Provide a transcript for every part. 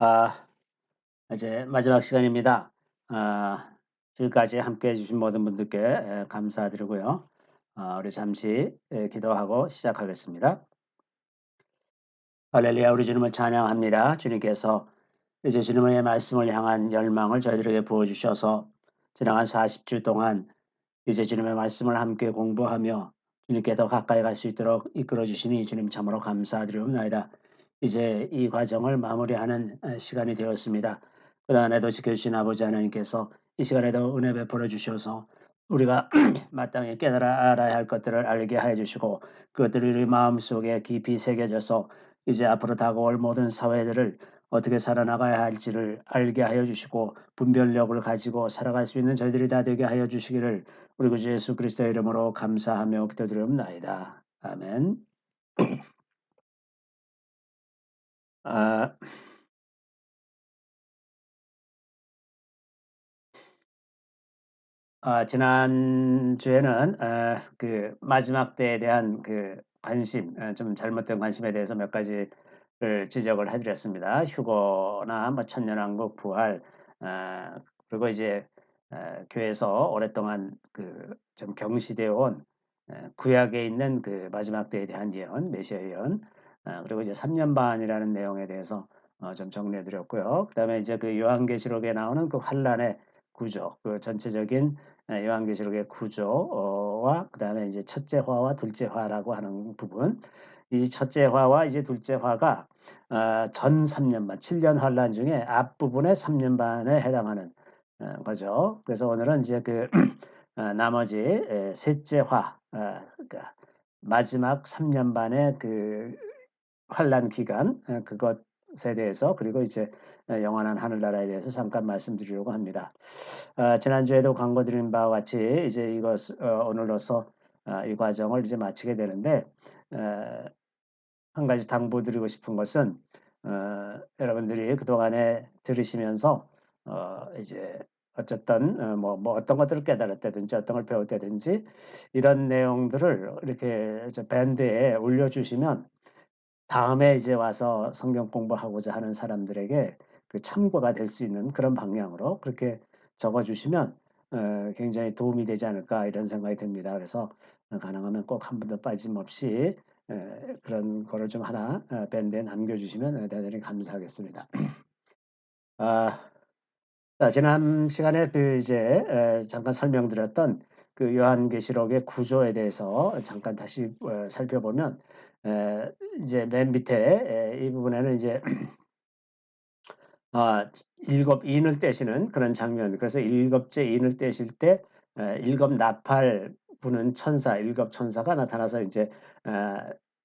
아, 이제 마지막 시간입니다. 지금까지 함께 해주신 모든 분들께 감사드리고요. 우리 잠시 기도하고 시작하겠습니다. 할렐루야, 우리 주님을 찬양합니다. 주님께서 이제 주님의 말씀을 향한 열망을 저희들에게 부어주셔서 지나간 40주 동안 이제 주님의 말씀을 함께 공부하며 주님께 더 가까이 갈 수 있도록 이끌어 주시니 주님 참으로 감사드리옵나이다. 이제 이 과정을 마무리하는 시간이 되었습니다. 그동안에도 지켜주신 아버지 하나님께서 이 시간에도 은혜 베풀어 주셔서 우리가 마땅히 깨달아 알아야 할 것들을 알게 하여 주시고 그것들이 우리 마음속에 깊이 새겨져서 이제 앞으로 다가올 모든 사회들을 어떻게 살아나가야 할지를 알게 하여 주시고 분별력을 가지고 살아갈 수 있는 저희들이 다 되게 하여 주시기를 우리 구주 예수 그리스도의 이름으로 감사하며 기도드리옵나이다. 아멘. 아, 지난주에는 그 마지막 때에 대한 그 관심, 좀 잘못된 관심에 대해서 몇 가지를 지적을 해드렸습니다. 휴거나 뭐 천년왕국 부활, 그리고 이제 교회에서 오랫동안 그 좀 경시되어 온 구약에 있는 그 마지막 때에 대한 예언, 메시아 예언, 그리고 이제 3년 반이라는 내용에 대해서 좀 정리해드렸고요. 그다음에 이제 그 요한계시록에 나오는 그 환란의 구조, 그 전체적인 요한계시록의 구조와 그다음에 이제 첫째 화와 둘째 화라고 하는 부분, 이 첫째 화와 이제 둘째 화가 전 3년반, 7년 환란 중에 앞부분의 3년 반에 해당하는 거죠. 그래서 오늘은 이제 그 나머지 셋째 화, 그러니까 마지막 3년 반의 그 환란 기간, 그것에 대해서 그리고 이제 영원한 하늘나라에 대해서 잠깐 말씀드리려고 합니다. 지난주에도 광고 드린 바와 같이 이제 오늘로서 이 과정을 이제 마치게 되는데 한 가지 당부드리고 싶은 것은 여러분들이 그동안에 들으시면서 이제 어쨌든 뭐 어떤 것들을 깨달았다든지 어떤 걸 배웠다든지 이런 내용들을 이렇게 밴드에 올려주시면 다음에 이제 와서 성경 공부하고자 하는 사람들에게 그 참고가 될 수 있는 그런 방향으로 그렇게 적어주시면 굉장히 도움이 되지 않을까 이런 생각이 듭니다. 그래서 가능하면 꼭 한 번도 빠짐없이 그런 거를 좀 하나 밴드에 남겨주시면 대단히 감사하겠습니다. 지난 시간에 그 이제 잠깐 설명드렸던 그 요한계시록의 구조에 대해서 잠깐 다시 살펴보면 이제 맨 밑에 이 부분에는 이제 일곱 인을 떼시는 그런 장면. 그래서 일곱째 인을 떼실 때 일곱 나팔 부는 천사, 일곱 천사가 나타나서 이제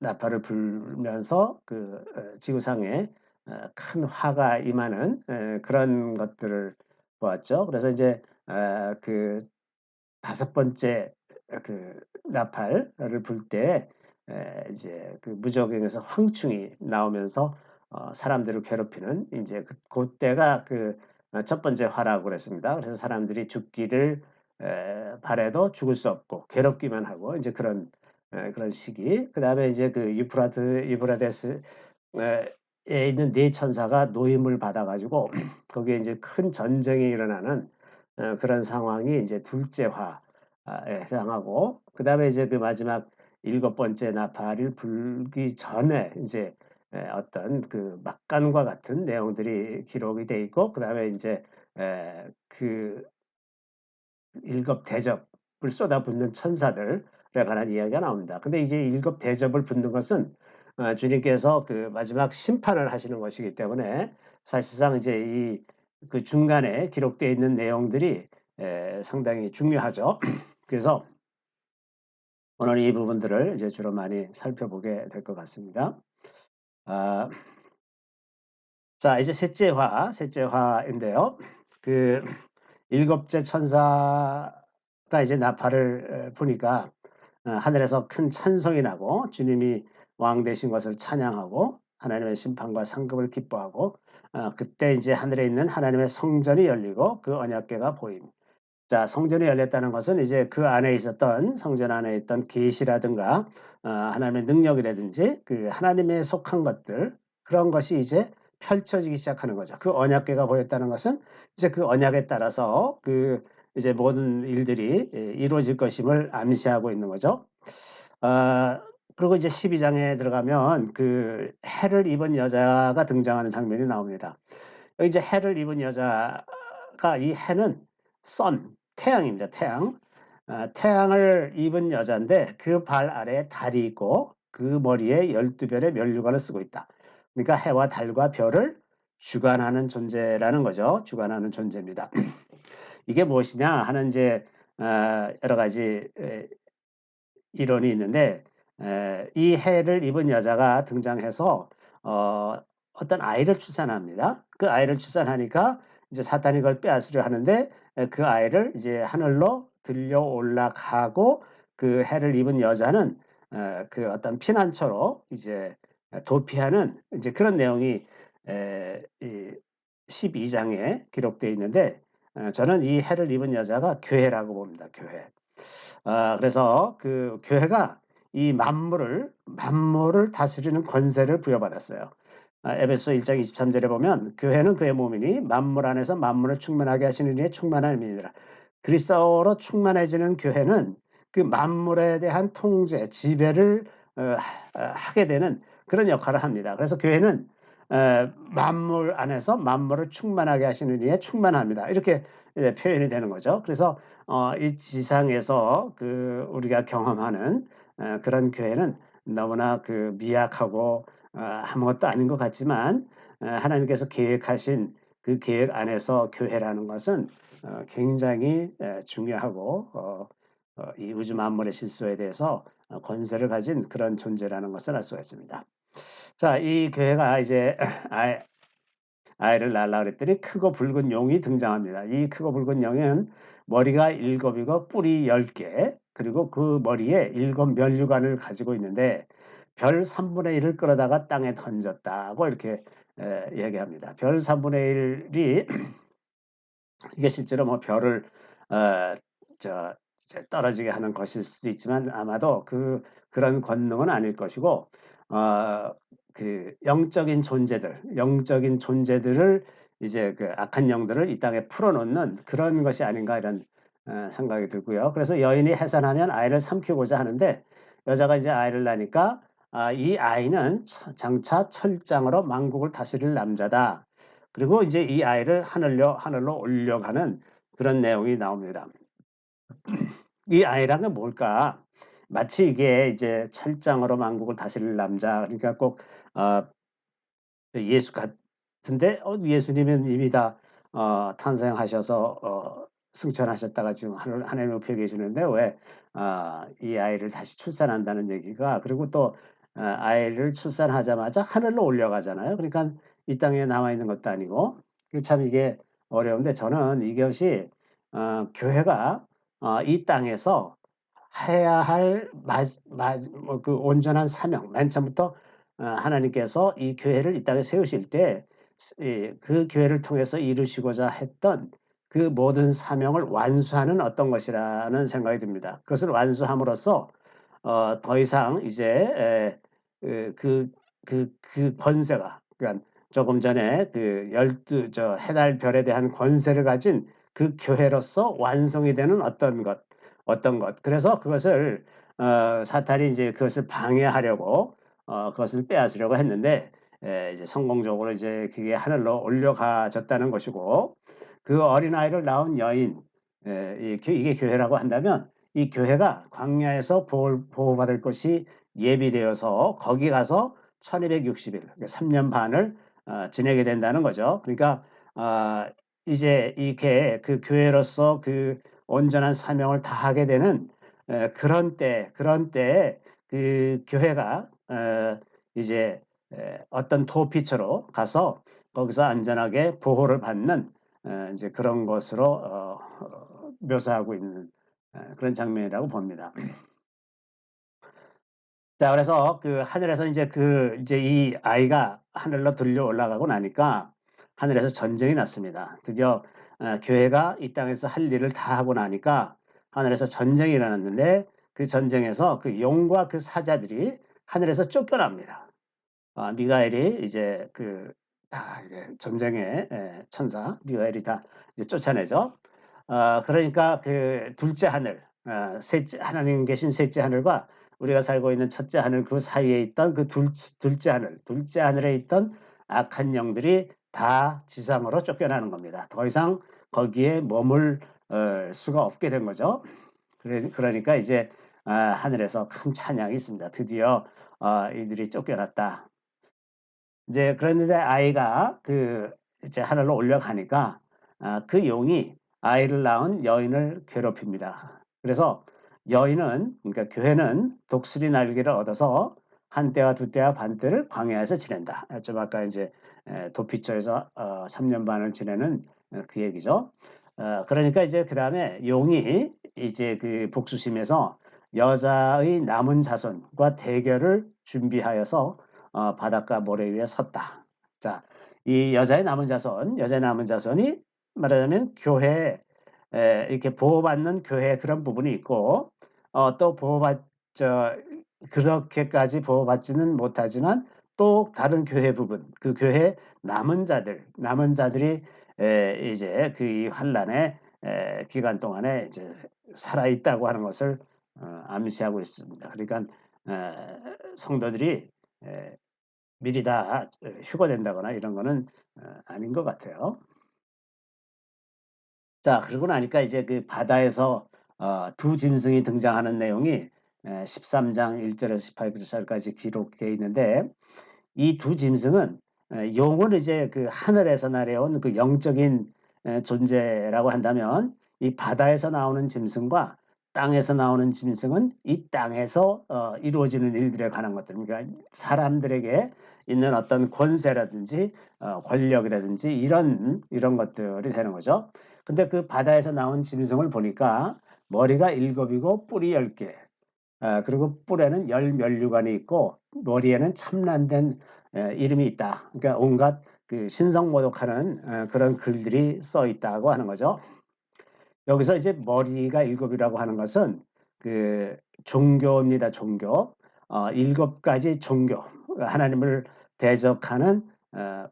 나팔을 불면서 그 지구상에 큰 화가 임하는 그런 것들을 보았죠. 그래서 이제 그 다섯 번째 그 나팔을 불 때 이제 그 무저갱에서 황충이 나오면서 사람들을 괴롭히는 이제 그때가 그 첫 번째 화라고 그랬습니다. 그래서 사람들이 죽기를 바래도 죽을 수 없고 괴롭기만 하고 이제 그런 시기. 그다음에 이제 그 유프라데스에 있는 네 천사가 노임을 받아가지고 거기에 이제 큰 전쟁이 일어나는 그런 상황이 이제 둘째 화에 해당하고 그다음에 이제 그 마지막 일곱 번째 나팔을 불기 전에 이제 어떤 그 막간과 같은 내용들이 기록이 돼 있고 그다음에 이제 그 일곱 대접을 쏟아붓는 천사들에 관한 이야기가 나옵니다. 근데 이제 일곱 대접을 붓는 것은 주님께서 그 마지막 심판을 하시는 것이기 때문에 사실상 이제 이 그 중간에 기록되어 있는 내용들이 상당히 중요하죠. 그래서 오늘 이 부분들을 이제 주로 많이 살펴보게 될 것 같습니다. 자, 이제 셋째 화인데요. 그 일곱째 천사가 이제 나팔을 부니까 하늘에서 큰 찬송이 나고 주님이 왕 되신 것을 찬양하고 하나님의 심판과 상급을 기뻐하고 그때 이제 하늘에 있는 하나님의 성전이 열리고 그 언약궤가 보임. 자, 성전이 열렸다는 것은 이제 그 안에 있었던 성전 안에 있던 계시라든가 하나님의 능력이라든지 그 하나님의 속한 것들 그런 것이 이제 펼쳐지기 시작하는 거죠. 그 언약궤가 보였다는 것은 이제 그 언약에 따라서 그 이제 모든 일들이 이루어질 것임을 암시하고 있는 거죠. 그리고 이제 12장에 들어가면 그 해를 입은 여자가 등장하는 장면이 나옵니다. 여기 이제 해를 입은 여자가 이 해는 태양입니다. 태양. 태양을 입은 여자인데 그 발 아래에 달이 있고 그 머리에 12별의 면류관을 쓰고 있다. 그러니까 해와 달과 별을 주관하는 존재라는 거죠. 주관하는 존재입니다. 이게 무엇이냐 하는 이제 여러 가지 이론이 있는데 이 해를 입은 여자가 등장해서 어떤 아이를 출산합니다. 그 아이를 출산하니까 이제 사탄이 그걸 빼앗으려 하는데 그 아이를 이제 하늘로 들려 올라가고 그 해를 입은 여자는 그 어떤 피난처로 이제 도피하는 이제 그런 내용이 이 12장에 기록되어 있는데 저는 이 해를 입은 여자가 교회라고 봅니다. 교회. 그래서 그 교회가 이 만물을 다스리는 권세를 부여받았어요. 에베소 1장 23절에 보면 교회는 그의 몸이니 만물 안에서 만물을 충만하게 하시는 이의 충만한 의미니라. 그리스도로 충만해지는 교회는 그 만물에 대한 통제, 지배를 하게 되는 그런 역할을 합니다. 그래서 교회는 만물 안에서 만물을 충만하게 하시는 이에 충만합니다. 이렇게 표현이 되는 거죠. 그래서 이 지상에서 그 우리가 경험하는 그런 교회는 너무나 그 미약하고 아무것도 아닌 것 같지만 하나님께서 계획하신 그 계획 안에서 교회라는 것은 굉장히 중요하고 이 우주 만물의 실소에 대해서 권세를 가진 그런 존재라는 것을 알 수가 있습니다. 자, 이 교회가 이제 아이를 낳으려 그랬더니 크고 붉은 용이 등장합니다. 이 크고 붉은 용은 머리가 7이고 뿔이 10개, 그리고 그 머리에 7 면류관을 가지고 있는데 별 3분의 1을 끌어다가 땅에 던졌다고 이렇게 얘기합니다. 별 3분의 1이 이게 실제로 뭐 별을 떨어지게 하는 것일 수도 있지만 아마도 그런 권능은 아닐 것이고 그 영적인 존재들을 이제 그 악한 영들을 이 땅에 풀어놓는 그런 것이 아닌가 이런 생각이 들고요. 그래서 여인이 해산하면 아이를 삼키고자 하는데 여자가 이제 아이를 낳으니까 이 아이는 장차 철장으로 만국을 다스릴 남자다. 그리고 이제 이 아이를 하늘로 올려가는 그런 내용이 나옵니다. 이 아이라는 뭘까? 마치 이게 이제 철장으로 만국을 다스릴 남자, 그러니까 꼭 예수 같은데 예수님은 이미 다 탄생하셔서 승천하셨다가 지금 하나님 높여 계시는데 왜 이 아이를 다시 출산한다는 얘기가, 그리고 또 아이를 출산하자마자 하늘로 올려가잖아요. 그러니까 이 땅에 남아 있는 것도 아니고 참 이게 어려운데 저는 이것이 교회가 이 땅에서 해야 할 그 온전한 사명, 맨 처음부터 하나님께서 이 교회를 이 땅에 세우실 때 그 교회를 통해서 이루시고자 했던 그 모든 사명을 완수하는 어떤 것이라는 생각이 듭니다. 그것을 완수함으로써 더 이상 이제 그 권세가, 그러니까 조금 전에 그 12 해달 별에 대한 권세를 가진 그 교회로서 완성이 되는 어떤 것. 그래서 그것을 사탄이 이제 그것을 방해하려고 그것을 빼앗으려고 했는데 이제 성공적으로 이제 그게 하늘로 올려가졌다는 것이고, 그 어린아이를 낳은 여인, 이게 교회라고 한다면 이 교회가 광야에서 보호받을 것이 예비되어서 거기 가서 1260일, 3년 반을 지내게 된다는 거죠. 그러니까 이제 이렇게 그 교회로서 그 온전한 사명을 다하게 되는 그런 때에 그 교회가 이제 어떤 도피처로 가서 거기서 안전하게 보호를 받는 이제 그런 것으로 묘사하고 있는 그런 장면이라고 봅니다. 자, 그래서 그 하늘에서 이제 이 아이가 하늘로 들려 올라가고 나니까 하늘에서 전쟁이 났습니다. 드디어 교회가 이 땅에서 할 일을 다 하고 나니까 하늘에서 전쟁이 일어났는데 그 전쟁에서 그 용과 그 사자들이 하늘에서 쫓겨납니다. 미가엘이 이제 그 이제 전쟁의 천사 미가엘이 다 이제 쫓아내죠. 그러니까 그 둘째 하늘, 셋째 하나님 계신 셋째 하늘과 우리가 살고 있는 첫째 하늘 그 사이에 있던 그 둘째 하늘, 둘째 하늘에 있던 악한 영들이 다 지상으로 쫓겨나는 겁니다. 더 이상 거기에 머물 수가 없게 된 거죠. 그러니까 이제 하늘에서 큰 찬양이 있습니다. 드디어 이들이 쫓겨났다. 이제 그랬는데 아이가 그 이제 하늘로 올라가니까 그 용이 아이를 낳은 여인을 괴롭힙니다. 그래서 여인은, 그러니까 교회는 독수리 날개를 얻어서 한 때와 두 때와 반 때를 광야에서 지낸다. 좀 아까 이제 도피처에서 3년 반을 지내는 그 얘기죠. 그러니까 이제 그 다음에 용이 이제 그 복수심에서 여자의 남은 자손과 대결을 준비하여서 바닷가 모래 위에 섰다. 자, 이 여자의 남은 자손이 말하자면 교회에 이렇게 보호받는 교회에 그런 부분이 있고, 또 그렇게까지 보호받지는 못하지만 또 다른 교회 부분, 그 교회 남은 자들이 이제 그 환란의 기간 동안에 이제 살아 있다고 하는 것을 암시하고 있습니다. 그러니까 성도들이 미리 다 휴거된다거나 이런 거는 아닌 것 같아요. 자, 그러고 나니까 이제 그 바다에서 두 짐승이 등장하는 내용이 13장 1절에서 18절까지 기록되어 있는데, 이 두 짐승은 용은 이제 그 하늘에서 내려온 그 영적인 존재라고 한다면, 이 바다에서 나오는 짐승과 땅에서 나오는 짐승은 이 땅에서 이루어지는 일들에 관한 것들, 그러니까 사람들에게 있는 어떤 권세라든지 권력이라든지 이런 것들이 되는 거죠. 근데 그 바다에서 나온 짐승을 보니까 머리가 7이고 뿔이 10개, 그리고 뿔에는 10면류관이 있고 머리에는 참란된 이름이 있다. 그러니까 온갖 그 신성모독하는 그런 글들이 써 있다고 하는 거죠. 여기서 이제 머리가 7이라고 하는 것은 그 종교입니다. 종교. 7가지 종교. 하나님을 대적하는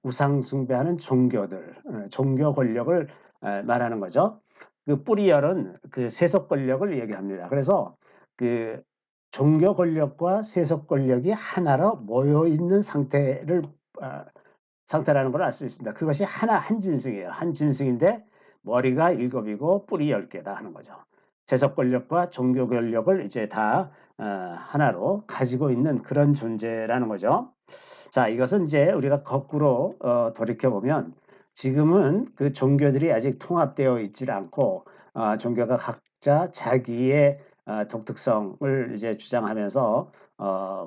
우상 숭배하는 종교들, 종교 권력을 말하는 거죠. 그 뿌리열은 그 세속 권력을 얘기합니다. 그래서 그 종교 권력과 세속 권력이 하나로 모여 있는 상태라는 걸 알 수 있습니다. 그것이 한 짐승이에요. 한 짐승인데 머리가 7이고 뿔이 10개다 하는 거죠. 세속 권력과 종교 권력을 이제 다 하나로 가지고 있는 그런 존재라는 거죠. 자, 이것은 이제 우리가 거꾸로 돌이켜보면 지금은 그 종교들이 아직 통합되어 있지 않고 종교가 각자 자기의 독특성을 이제 주장하면서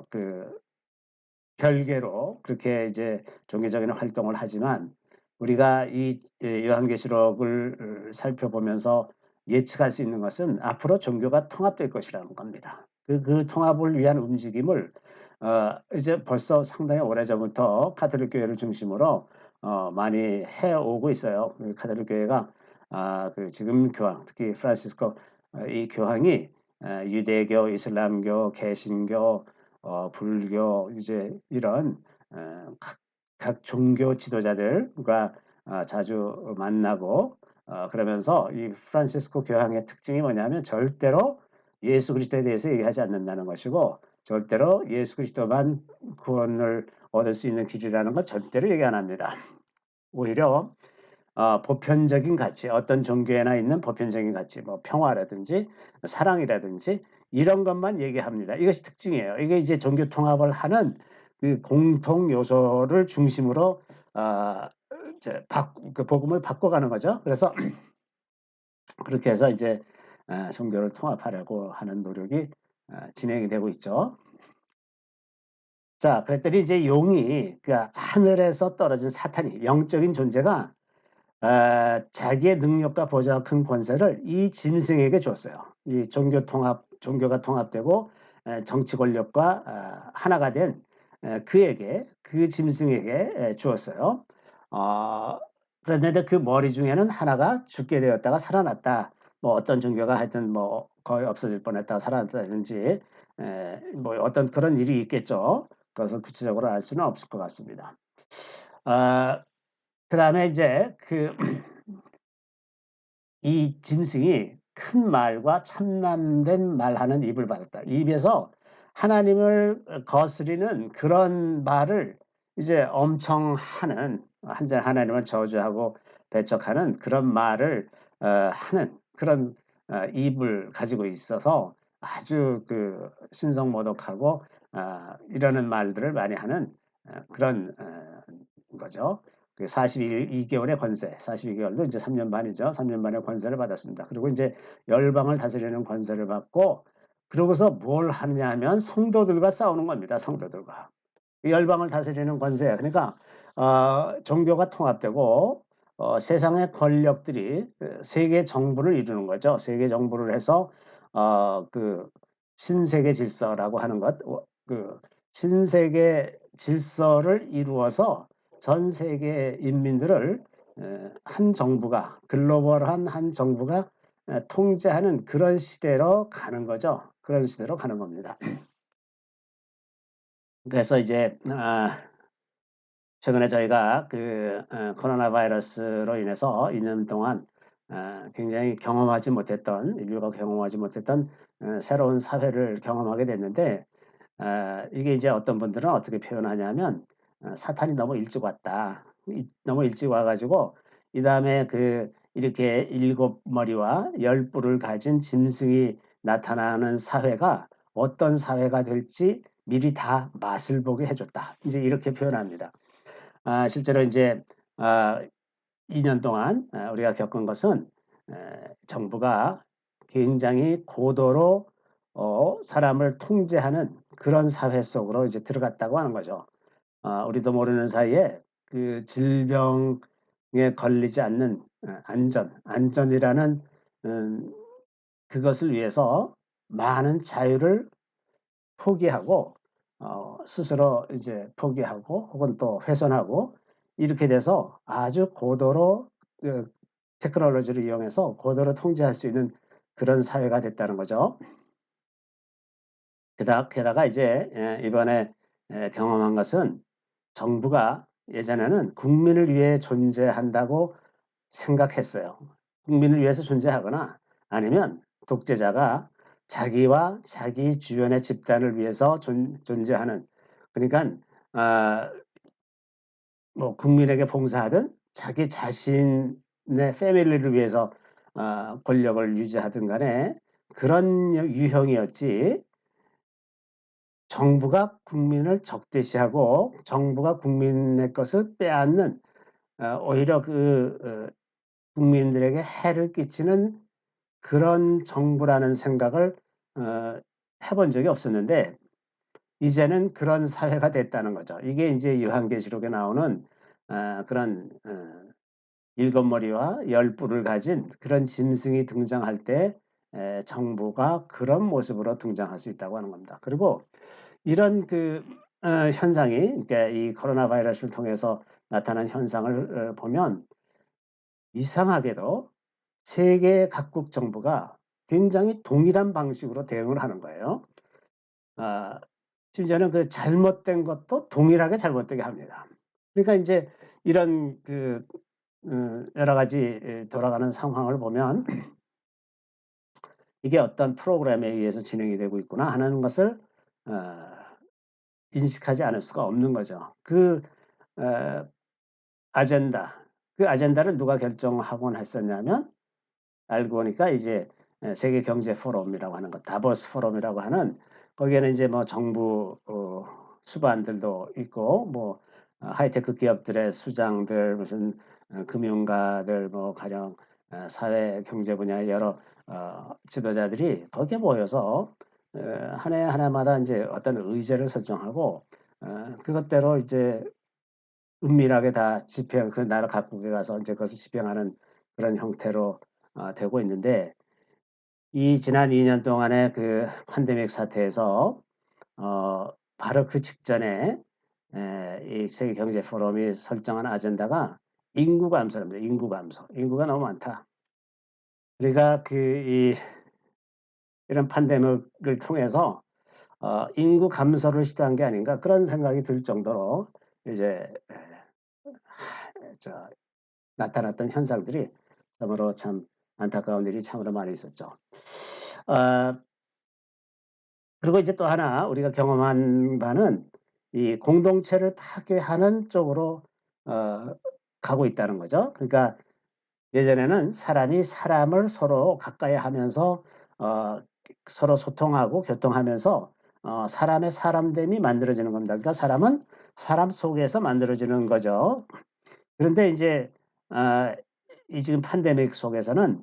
그 별개로 그렇게 이제 종교적인 활동을 하지만, 우리가 이 요한계시록을 살펴보면서 예측할 수 있는 것은 앞으로 종교가 통합될 것이라는 겁니다. 그 통합을 위한 움직임을 이제 벌써 상당히 오래전부터 카톨릭 교회를 중심으로 많이 해오고 있어요. 카톨릭 교회가 그 지금 교황, 특히 프란시스코 이 교황이 유대교, 이슬람교, 개신교, 불교, 이제 이런 각 종교 지도자들과 자주 만나고 그러면서 이 프란시스코 교황의 특징이 뭐냐면 절대로 예수 그리스도에 대해서 얘기하지 않는다는 것이고, 절대로 예수 그리스도만 구원을 얻을 수 있는 길이라는 걸 절대로 얘기 안 합니다. 오히려 보편적인 가치, 어떤 종교에나 있는 보편적인 가치, 뭐 평화라든지 사랑이라든지 이런 것만 얘기합니다. 이것이 특징이에요. 이게 이제 종교 통합을 하는 그 공통 요소를 중심으로 이제 그 복음을 바꿔가는 거죠. 그래서 그렇게 해서 이제 종교를 통합하려고 하는 노력이 진행이 되고 있죠. 자, 그랬더니 이제 용이 그 하늘에서 떨어진 사탄이, 영적인 존재가 자기의 능력과 보좌와 큰 권세를 이 짐승에게 줬어요. 이 종교가 통합되고 정치 권력과 하나가 된 그에게, 그 짐승에게 주었어요. 그런데 그 머리 중에는 하나가 죽게 되었다가 살아났다. 뭐 어떤 종교가 하여튼 뭐 거의 없어질 뻔했다가 살아났다든지 뭐 어떤 그런 일이 있겠죠. 그것을 구체적으로 알 수는 없을 것 같습니다. 그다음에 이제 이 짐승이 큰 말과 참남된 말하는 입을 받았다. 입에서 하나님을 거스리는 그런 말을 이제 엄청 하는, 한자 하나님을 저주하고 배척하는 그런 말을 하는 그런 입을 가지고 있어서 아주 신성모독하고 이러는 말들을 많이 하는 그런 거죠. 42개월의 권세, 42개월도 이제 3년 반이죠. 3년 반의 권세를 받았습니다. 그리고 이제 열방을 다스리는 권세를 받고, 그러고서 뭘 하느냐 하면 성도들과 싸우는 겁니다. 성도들과. 열방을 다스리는 권세. 그러니까 종교가 통합되고 세상의 권력들이 세계 정부를 이루는 거죠. 세계 정부를 해서 신세계 질서라고 하는 것, 신세계 질서를 이루어서 전 세계 인민들을 한 정부가, 글로벌한 한 정부가 통제하는 그런 시대로 가는 거죠. 그런 시대로 가는 겁니다. 그래서 이제 최근에 저희가 코로나 바이러스로 인해서 2년 동안 굉장히 경험하지 못했던, 인류가 경험하지 못했던 새로운 사회를 경험하게 됐는데, 이게 이제 어떤 분들은 어떻게 표현하냐면 사탄이 너무 일찍 왔다. 너무 일찍 와가지고 이 다음에 이렇게 7머리와 10뿔을 가진 짐승이 나타나는 사회가 어떤 사회가 될지 미리 다 맛을 보게 해줬다. 이제 이렇게 표현합니다. 실제로 이제 2년 동안 우리가 겪은 것은 정부가 굉장히 고도로 사람을 통제하는 그런 사회 속으로 이제 들어갔다고 하는 거죠. 우리도 모르는 사이에 질병에 걸리지 않는 안전이라는 그것을 위해서 많은 자유를 포기하고 스스로 이제 포기하고 혹은 또 훼손하고 이렇게 돼서 아주 고도로 테크놀로지를 이용해서 고도로 통제할 수 있는 그런 사회가 됐다는 거죠. 게다가 이제 이번에 경험한 것은 정부가 예전에는 국민을 위해 존재한다고 생각했어요. 국민을 위해서 존재하거나 아니면 독재자가 자기와 자기 주변의 집단을 위해서 존재하는, 그러니까 뭐 국민에게 봉사하든 자기 자신의 패밀리를 위해서 권력을 유지하든 간에 그런 유형이었지, 정부가 국민을 적대시하고 정부가 국민의 것을 빼앗는 오히려 국민들에게 해를 끼치는 그런 정부라는 생각을 해본 적이 없었는데 이제는 그런 사회가 됐다는 거죠. 이게 이제 요한계시록에 나오는 그런 7머리와 10뿔을 가진 그런 짐승이 등장할 때 정부가 그런 모습으로 등장할 수 있다고 하는 겁니다. 그리고 이런 현상이, 그러니까 이 코로나 바이러스를 통해서 나타난 현상을 보면 이상하게도 세계 각국 정부가 굉장히 동일한 방식으로 대응을 하는 거예요. 심지어는 잘못된 것도 동일하게 잘못되게 합니다. 그러니까 이제 이런 여러 가지 돌아가는 상황을 보면 이게 어떤 프로그램에 의해서 진행이 되고 있구나 하는 것을 인식하지 않을 수가 없는 거죠. 아젠다를 누가 결정하곤 했었냐면 알고 보니까 이제 세계 경제 포럼이라고 하는 것, 다보스 포럼이라고 하는, 거기에는 이제 뭐 정부 수반들도 있고 뭐 하이테크 기업들의 수장들, 무슨 금융가들, 뭐 가령 사회 경제 분야의 여러 지도자들이 거기에 모여서 한 해 하나마다 이제 어떤 의제를 설정하고 그것대로 이제 은밀하게 다 집행, 그 나라 각국에 가서 이제 그것을 집행하는 그런 형태로 되고 있는데, 이 지난 2년 동안의 팬데믹 사태에서 바로 그 직전에 이 세계 경제 포럼이 설정한 아젠다가 인구 감소랍니다. 인구 감소. 인구가 너무 많다. 우리가 이런 팬데믹을 통해서 인구 감소를 시도한 게 아닌가 그런 생각이 들 정도로 이제 나타났던 현상들이 참으로 참 안타까운 일이 참으로 많이 있었죠. 어, 그리고 이제 또 하나 우리가 경험한 바는 이 공동체를 파괴하는 쪽으로 가고 있다는 거죠. 그러니까 예전에는 사람이 사람을 서로 가까이 하면서 서로 소통하고 교통하면서 사람의 사람됨이 만들어지는 겁니다. 그러니까 사람은 사람 속에서 만들어지는 거죠. 그런데 이제 이 지금 팬데믹 속에서는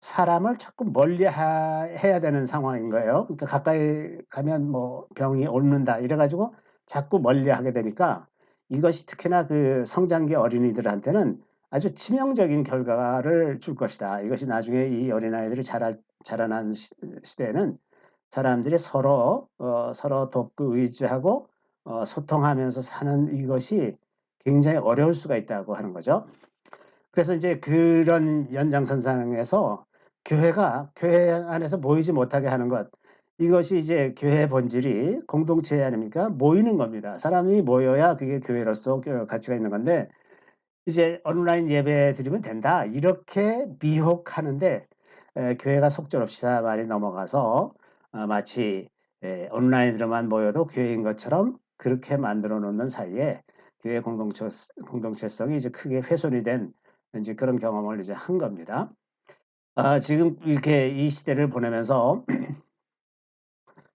사람을 자꾸 멀리 해야 되는 상황인 거예요. 그러니까 가까이 가면 뭐 병이 옮는다 이래 가지고 자꾸 멀리 하게 되니까 이것이 특히나 그 성장기 어린이들한테는 아주 치명적인 결과를 줄 것이다. 이것이 나중에 이 어린아이들이 자라난 시대에는 사람들이 서로 돕고 의지하고 소통하면서 사는 이것이 굉장히 어려울 수가 있다고 하는 거죠. 그래서 이제 그런 연장선상에서 교회 안에서 모이지 못하게 하는 것, 이것이 이제 교회의 본질이 공동체 아닙니까? 모이는 겁니다. 사람이 모여야 그게 교회로서 가치가 있는 건데 이제 온라인 예배 드리면 된다 이렇게 미혹하는데 교회가 속절없이 다 많이 넘어가서 마치 온라인으로만 모여도 교회인 것처럼 그렇게 만들어 놓는 사이에 교회 공동체성이 이제 크게 훼손이 된 이제 그런 경험을 이제 한 겁니다. 지금 이렇게 이 시대를 보내면서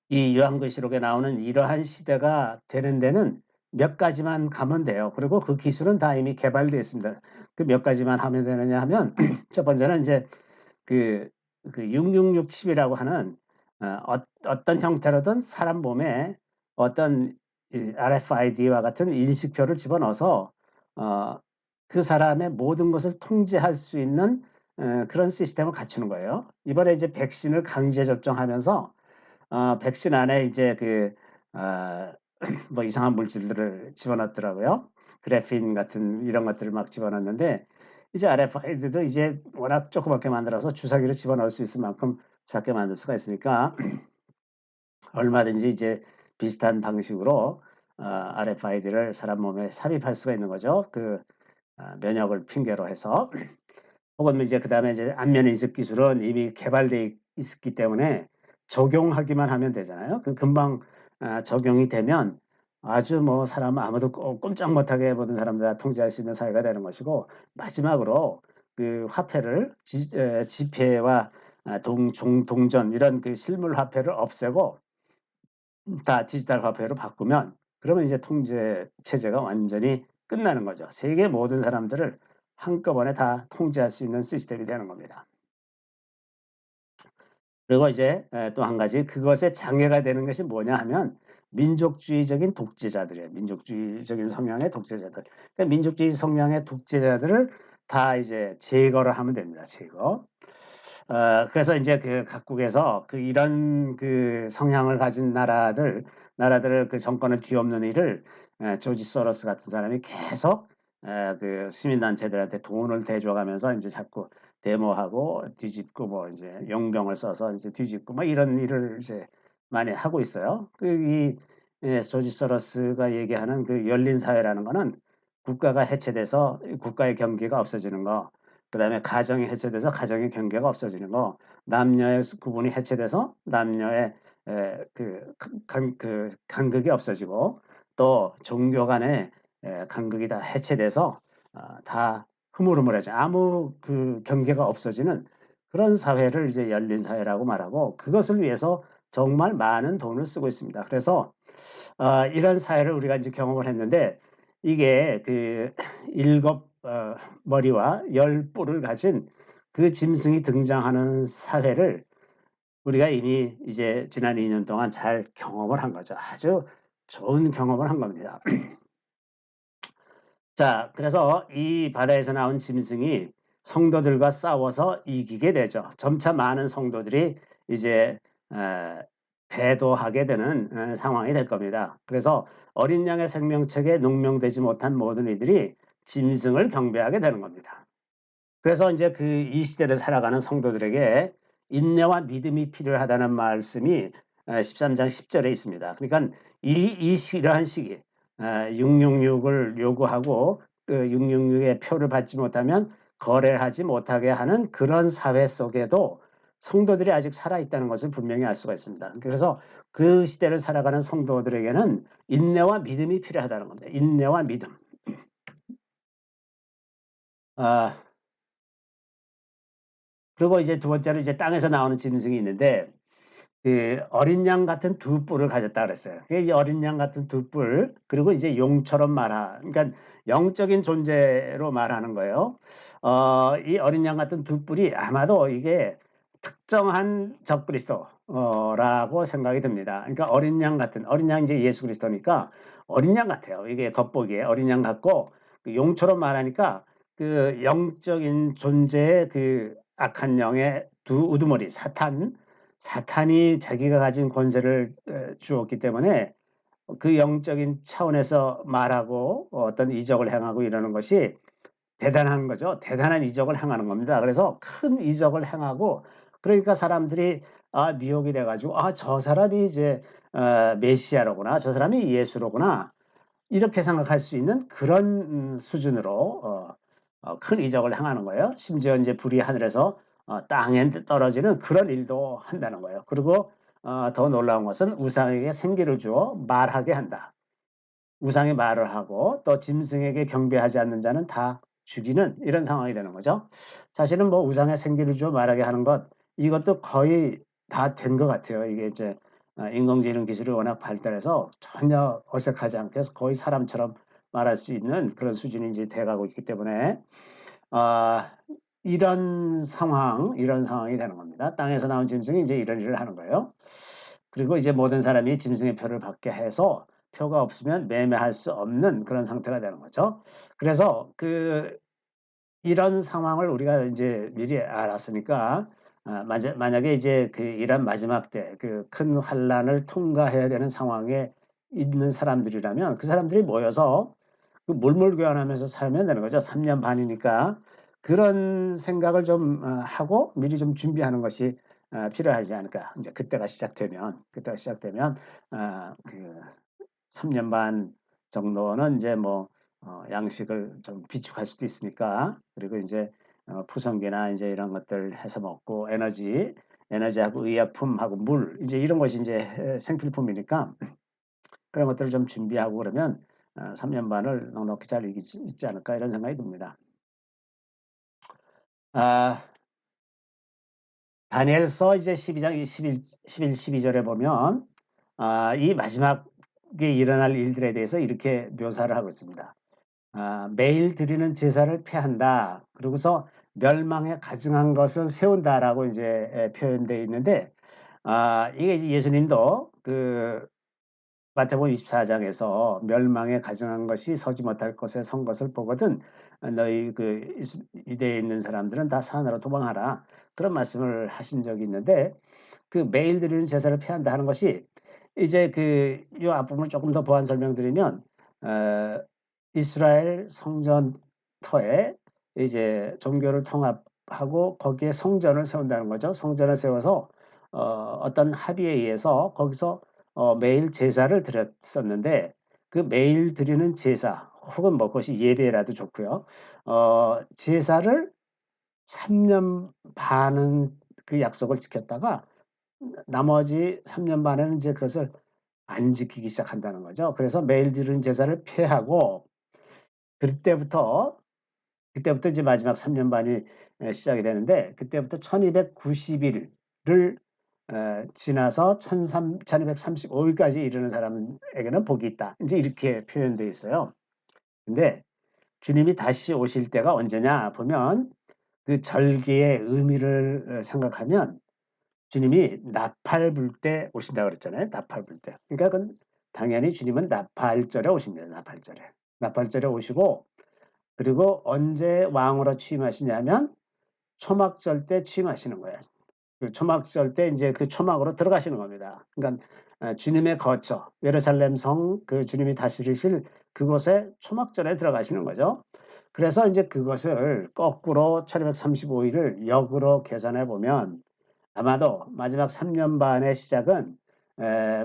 이 요한계시록에 나오는 이러한 시대가 되는 데는 몇 가지만 가면 돼요. 그리고 그 기술은 다 이미 개발되어 있습니다. 그 몇 가지만 하면 되느냐 하면 첫 번째는 이제 그 666 칩이라고 하는 어떤 형태로든 사람 몸에 어떤 RFID와 같은 인식표를 집어넣어서 그 사람의 모든 것을 통제할 수 있는 그런 시스템을 갖추는 거예요. 이번에 이제 백신을 강제 접종하면서 백신 안에 이제 뭐 이상한 물질들을 집어넣더라고요. 그래핀 같은 이런 것들을 막 집어넣는데 이제 RFID도 이제 워낙 조그맣게 만들어서 주사기로 집어넣을 수 있을 만큼 작게 만들 수가 있으니까 얼마든지 이제 비슷한 방식으로 RFID를 사람 몸에 삽입할 수가 있는 거죠. 면역을 핑계로 해서 혹은 이제 그다음에 이제 안면 인식 기술은 이미 개발돼 있기 때문에 적용하기만 하면 되잖아요. 금방 적용이 되면 아주 뭐 사람 아무도 꼼짝 못하게 모든 사람들 다 통제할 수 있는 사회가 되는 것이고 마지막으로 그 화폐를 지폐와 동전 이런 그 실물 화폐를 없애고 다 디지털 화폐로 바꾸면 그러면 이제 통제 체제가 완전히 끝나는 거죠. 세계 모든 사람들을 한꺼번에 다 통제할 수 있는 시스템이 되는 겁니다. 그리고 이제 또 한 가지 그것에 장애가 되는 것이 뭐냐 하면 민족주의적인 독재자들이에요. 민족주의적인 성향의 독재자들. 그러니까 민족주의 성향의 독재자들을 다 이제 제거를 하면 됩니다. 제거. 그래서 이제 그 각국에서 이런 성향을 가진 나라들을 그 정권을 뒤엎는 일을 조지 소로스 같은 사람이 계속 그 시민단체들한테 돈을 대줘가면서 이제 자꾸 데모하고 뒤집고 뭐 이제 용병을 써서 이제 뒤집고 뭐 이런 일을 이제 많이 하고 있어요. 조지 소로스가 얘기하는 그 열린 사회라는 거는 국가가 해체돼서 국가의 경계가 없어지는 거, 그다음에 가정이 해체돼서 가정의 경계가 없어지는 거, 남녀의 구분이 해체돼서 남녀의 간극이 없어지고 또 종교 간의 간극이 다 해체돼서 다 흐물흐물해져 아무 경계가 없어지는 그런 사회를 이제 열린 사회라고 말하고 그것을 위해서 정말 많은 돈을 쓰고 있습니다. 그래서 이런 사회를 우리가 이제 경험을 했는데 이게 일곱 머리와 10뿔을 가진 그 짐승이 등장하는 사회를 우리가 이미 이제 지난 2년 동안 잘 경험을 한 거죠. 아주 좋은 경험을 한 겁니다. 자, 그래서 이 바다에서 나온 짐승이 성도들과 싸워서 이기게 되죠. 점차 많은 성도들이 이제 배도하게 되는 상황이 될 겁니다. 그래서 어린 양의 생명책에 농명되지 못한 모든 이들이 짐승을 경배하게 되는 겁니다. 그래서 이제 이 시대를 살아가는 성도들에게 인내와 믿음이 필요하다는 말씀이 13장 10절에 있습니다. 그러니까 이러한 시기 666을 요구하고 그 666의 표를 받지 못하면 거래하지 못하게 하는 그런 사회 속에도 성도들이 아직 살아있다는 것을 분명히 알 수가 있습니다. 그래서 그 시대를 살아가는 성도들에게는 인내와 믿음이 필요하다는 겁니다. 인내와 믿음. 그리고 이제 두 번째로 이제 땅에서 나오는 짐승이 있는데, 그 어린 양 같은 두 뿔을 가졌다 그랬어요. 이 어린 양 같은 두 뿔, 그리고 이제 용처럼 그러니까 영적인 존재로 말하는 거예요. 이 어린 양 같은 두 뿔이 아마도 이게 특정한 적그리스도라고 생각이 듭니다. 그러니까 어린 양 이제 예수 그리스도니까 어린 양 같아요. 이게 겉보기에 어린 양 같고, 그 용처럼 말하니까 그 영적인 존재의 그 악한 영의 두 우두머리 사탄이 자기가 가진 권세를 주었기 때문에 그 영적인 차원에서 말하고 어떤 이적을 행하고 이러는 것이 대단한 거죠. 대단한 이적을 행하는 겁니다. 그래서 큰 이적을 행하고, 그러니까 사람들이 미혹이 돼가지고 저 사람이 이제 메시아로구나, 저 사람이 예수로구나, 이렇게 생각할 수 있는 그런 수준으로 큰 이적을 행하는 거예요. 심지어 이제 불이 하늘에서 땅에 떨어지는 그런 일도 한다는 거예요. 그리고 더 놀라운 것은 우상에게 생기를 주어 말하게 한다. 우상이 말을 하고 또 짐승에게 경배하지 않는 자는 다 죽이는 이런 상황이 되는 거죠. 사실은 뭐 우상에 생기를 주어 말하게 하는 것, 이것도 거의 다 된 것 같아요. 이게 이제 인공지능 기술이 워낙 발달해서 전혀 어색하지 않게 해서 거의 사람처럼 말할 수 있는 그런 수준이 이제 돼가고 있기 때문에 이런 상황이 되는 겁니다. 땅에서 나온 짐승이 이제 이런 일을 하는 거예요. 그리고 이제 모든 사람이 짐승의 표를 받게 해서 표가 없으면 매매할 수 없는 그런 상태가 되는 거죠. 그래서 이런 상황을 우리가 이제 미리 알았으니까 만약에 이제 이런 마지막 때 그 큰 환란을 통과해야 되는 상황에 있는 사람들이라면 그 사람들이 모여서 그 몰몰교환하면서 살면 되는 거죠. 3년 반이니까 그런 생각을 좀 하고 미리 좀 준비하는 것이 필요하지 않을까. 이제 그때가 시작되면 그 3년 반 정도는 이제 뭐 양식을 좀 비축할 수도 있으니까, 그리고 이제 푸성기나 이제 이런 것들 해서 먹고 에너지하고 의약품하고 물, 이제 이런 것이 이제 생필품이니까 그런 것들을 좀 준비하고 그러면 3년 반을 넉넉히 잘 있지 않을까 이런 생각이 듭니다. 다니엘서 이제 12장 11, 12절에 보면 이 마지막에 일어날 일들에 대해서 이렇게 묘사를 하고 있습니다. 매일 드리는 제사를 폐한다. 그러고서 멸망에 가증한 것을 세운다라고 이제 표현되어 있는데, 이게 이제 예수님도 그 마태복음 24장에서 멸망에 가증한 것이 서지 못할 것에 선 것을 보거든 너희 그 유대에 있는 사람들은 다 산으로 도망하라, 그런 말씀을 하신 적이 있는데, 그 매일 드리는 제사를 폐한다 하는 것이 이제 이 앞부분을 조금 더 보완 설명드리면 이스라엘 성전터에 이제 종교를 통합하고 거기에 성전을 세운다는 거죠. 성전을 세워서 어떤 합의에 의해서 거기서 매일 제사를 드렸었는데, 그 매일 드리는 제사 혹은 뭐 그것이 예배라도 좋고요. 제사를 3년 반은 그 약속을 지켰다가 나머지 3년 반에는 이제 그것을 안 지키기 시작한다는 거죠. 그래서 매일 드리는 제사를 폐하고 그때부터 이제 마지막 3년 반이 시작이 되는데, 그때부터 1290일을 지나서 1235일까지 이르는 사람에게는 복이 있다. 이제 이렇게 표현되어 있어요. 근데 주님이 다시 오실 때가 언제냐 보면 그 절기의 의미를 생각하면 주님이 나팔 불 때 오신다고 그랬잖아요. 나팔 불 때. 그러니까 그건 당연히 주님은 나팔절에 오십니다. 나팔절에 오시고, 그리고 언제 왕으로 취임하시냐면 초막절 때 취임하시는 거예요. 그 초막절 때 이제 그 초막으로 들어가시는 겁니다. 그러니까 주님의 거처 예루살렘 성, 그 주님이 다스리실 그곳에 초막절에 들어가시는 거죠. 그래서 이제 그것을 거꾸로 1235일을 역으로 계산해 보면 아마도 마지막 3년 반의 시작은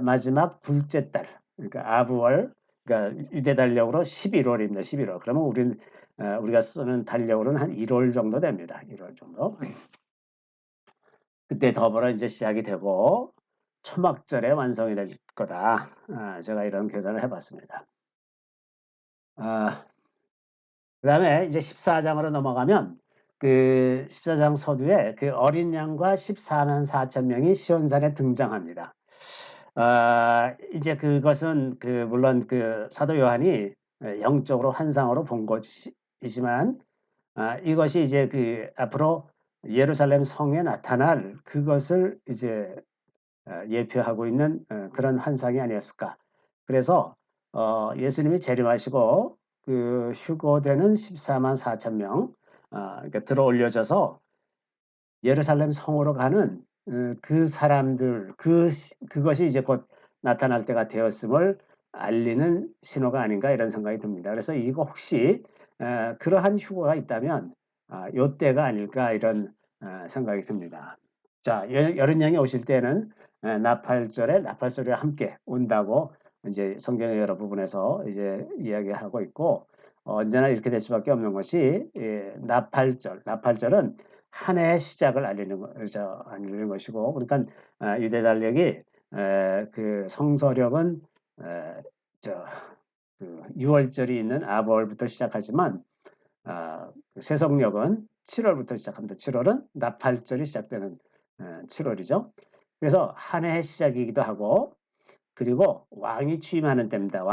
마지막 둘째 달, 그러니까 아부월, 그러니까 유대 달력으로 11월입니다. 11월. 그러면 우리가 쓰는 달력으로는 한 1월 정도 됩니다. 1월 정도. 그때 더불어 이제 시작이 되고 초막절에 완성이 될 거다. 제가 이런 계산을 해봤습니다. 그다음에 이제 14장으로 넘어가면 그 14장 서두에 그 어린 양과 14만 4천 명이 시온산에 등장합니다. 이제 그것은 물론 사도 요한이 영적으로 환상으로 본 것이지만 이것이 이제 앞으로 예루살렘 성에 나타날 그것을 이제 예표하고 있는 그런 환상이 아니었을까. 그래서 예수님이 재림하시고 휴거되는 14만 4천 명 그러니까 들어 올려져서 예루살렘 성으로 가는 그 사람들 그것이 이제 곧 나타날 때가 되었음을 알리는 신호가 아닌가 이런 생각이 듭니다. 그래서 이거 혹시 그러한 휴거가 있다면 요때가 아닐까 이런 생각이 듭니다. 자, 여린 양이 오실 때는 나팔절에 나팔소리와 함께 온다고 이제 성경의 여러 부분에서 이제 이야기하고 있고 언제나 이렇게 될 수밖에 없는 것이 나팔절은 한 해의 시작을 알리는 것이고 그러니까 유대 달력이 그 성서력은 그 6월절이 있는 아벌부터 시작하지만 세속력은 7월부터 시작합니다. 7월은 나팔절이 시작되는 7월이죠. 그래서 한 해의 시작이기도 하고 그리고 왕이 취임하는 때입니다.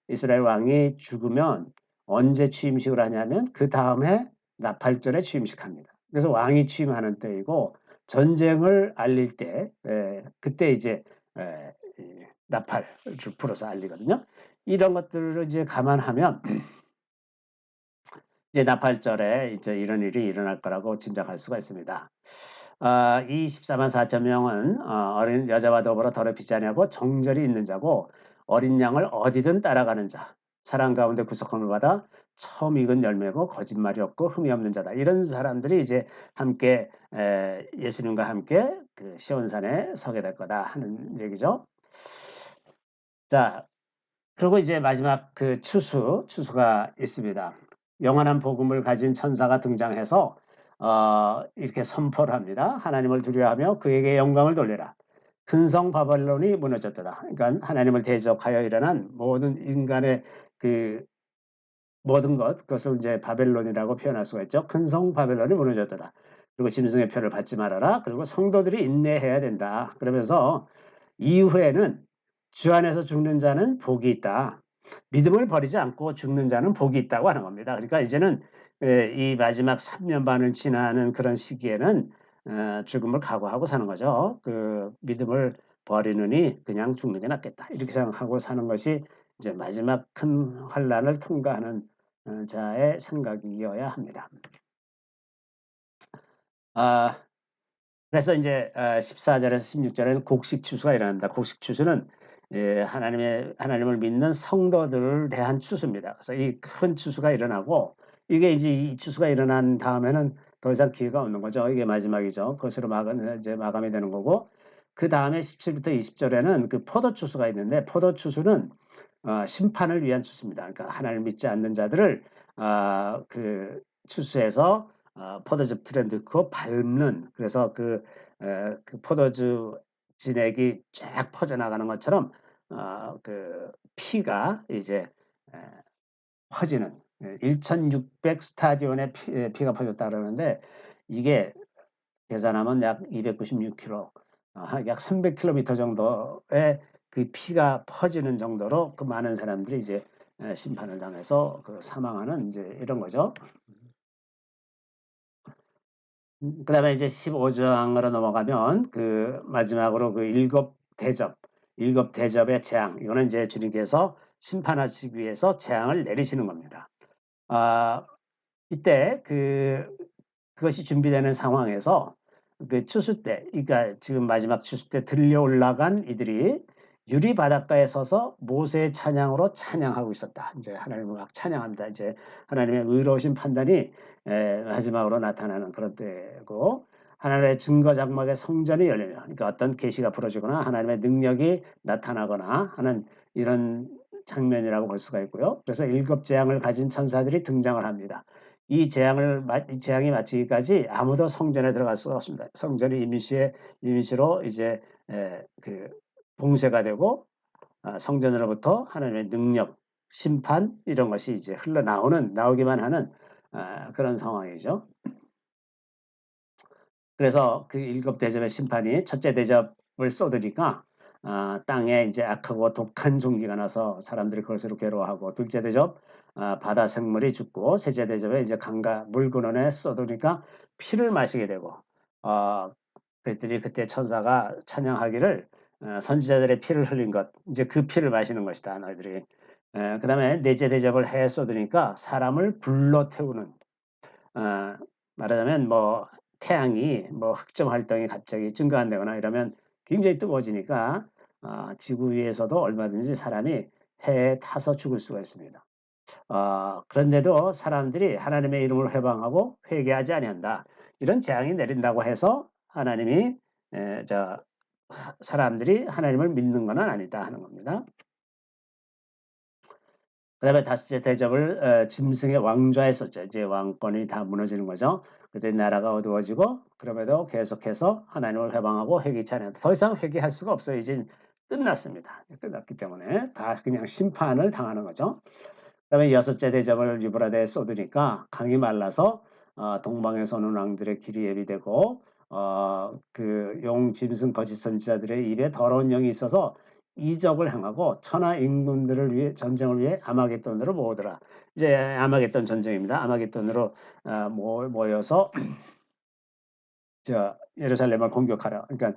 이스라엘 왕이 죽으면 언제 취임식을 하냐면 그 다음에 나팔절에 취임식합니다. 그래서 왕이 취임하는 때이고 전쟁을 알릴 때 그때 이제 나팔을 불어서 알리거든요. 이런 것들을 이제 감안하면 이제 나팔절에 이제 이런 일이 일어날 거라고 짐작할 수가 있습니다. 이 14만 4천 명은 어린 여자와 더불어 더럽히지 아니하고 정절이 있는 자고 어린 양을 어디든 따라가는 자, 사랑 가운데 구속함을 받아 처음 익은 열매고 거짓말이 없고 흠이 없는 자다. 이런 사람들이 이제 함께 예수님과 함께 그 시온산에 서게 될 거다 하는 얘기죠. 자, 그리고 이제 마지막 그 추수가 있습니다. 영원한 복음을 가진 천사가 등장해서 이렇게 선포를 합니다. 하나님을 두려워하며 그에게 영광을 돌리라. 큰 성 바벨론이 무너졌다. 그러니까 하나님을 대적하여 일어난 모든 인간의 그 모든 그것을 이제 바벨론이라고 표현할 수가 있죠. 큰 성 바벨론이 무너졌다. 그리고 짐승의 표를 받지 말아라. 그리고 성도들이 인내해야 된다. 그러면서 이후에는 주 안에서 죽는 자는 복이 있다. 믿음을 버리지 않고 죽는 자는 복이 있다고 하는 겁니다. 그러니까 이제는 이 마지막 3년 반을 지나는 그런 시기에는 죽음을 각오하고 사는 거죠. 그 믿음을 버리느니 그냥 죽는 게 낫겠다. 이렇게 생각하고 사는 것이 이제 마지막 큰 환란을 통과하는 자의 생각이어야 합니다. 그래서 이제 14절에서 16절에는 곡식 추수가 일어납니다. 곡식 추수는 하나님을 믿는 성도들을 대한 추수입니다. 그래서 이 큰 추수가 일어나고 이게 이제 이 추수가 일어난 다음에는 더 이상 기회가 없는 거죠. 이게 마지막이죠. 그것으로 이제 마감이 되는 거고 그 다음에 17부터 20절에는 그 포도 추수가 있는데 포도 추수는 심판을 위한 추수입니다. 그러니까 하나님을 믿지 않는 자들을 그 추수해서 포도즙 틀에 넣고 밟는 그래서 그 포도주 진액이 쫙 퍼져나가는 것처럼 그 피가 이제 퍼지는 1600 스타디온의 피가 퍼졌다 그러는데 이게 계산하면 약 296km, 약 300km 정도의 그 피가 퍼지는 정도로 그 많은 사람들이 이제 심판을 당해서 사망하는 이제 이런 거죠. 그다음에 이제 15장으로 넘어가면 그 마지막으로 그 일곱 대접의 재앙. 이거는 이제 주님께서 심판하시기 위해서 재앙을 내리시는 겁니다. 이때 그것이 준비되는 상황에서 그 추수 때, 그러니까 지금 마지막 추수 때 들려 올라간 이들이 유리 바닷가에 서서 모세의 찬양으로 찬양하고 있었다. 이제 하나님을 막 찬양합니다. 이제 하나님의 의로우신 판단이 마지막으로 나타나는 그런 때고 하나님의 증거 장막의 성전이 열리며 그러니까 어떤 계시가 풀어지거나 하나님의 능력이 나타나거나 하는 이런 장면이라고 볼 수가 있고요. 그래서 7 재앙을 가진 천사들이 등장을 합니다. 이 재앙이 마치기까지 아무도 성전에 들어갈 수가 없습니다. 성전이 임시로 이제 그 봉쇄가 되고 성전으로부터 하나님의 능력, 심판 이런 것이 이제 나오기만 하는 그런 상황이죠. 그래서 그 7 대접의 심판이 첫째 대접을 쏟으니까 땅에 이제 악하고 독한 종기가 나서 사람들이 그것으로 괴로워하고, 둘째 대접 바다 생물이 죽고, 셋째 대접에 이제 강과 물 근원에 쏟으니까 피를 마시게 되고, 그랬더니 그때 천사가 찬양하기를 선지자들의 피를 흘린 것, 이제 그 피를 마시는 것이다 너희들이. 그 다음에 넷째 대접을 해 쏟으니까 사람을 불로 태우는, 말하자면 뭐 태양이 뭐 흑점 활동이 갑자기 증가한다거나 이러면 굉장히 뜨거워지니까 지구 위에서도 얼마든지 사람이 해에 타서 죽을 수가 있습니다. 그런데도 사람들이 하나님의 이름을 회방하고 회개하지 아니한다, 이런 재앙이 내린다고 해서 하나님이 사람들이 하나님을 믿는 건 아니다 하는 겁니다. 그 다음에 다섯째 대접을 짐승의 왕좌에 썼죠. 이제 왕권이 다 무너지는 거죠. 그때 나라가 어두워지고, 그럼에도 계속해서 하나님을 회방하고 회개치 않는다. 더 이상 회개할 수가 없어요. 이제 끝났습니다. 끝났기 때문에 다 그냥 심판을 당하는 거죠. 그 다음에 여섯째 대접을 유브라데에 쏟으니까 강이 말라서 동방에서 오는 왕들의 길이 예비되고, 그 용, 짐승, 거짓 선지자들의 입에 더러운 영이 있어서 이적을 행하고 천하 임금들을 위해 전쟁을 위해 아마겟돈으로 모으더라. 이제 아마겟돈 전쟁입니다. 아마겟돈으로 모여서 예루살렘을 공격하려, 그러니까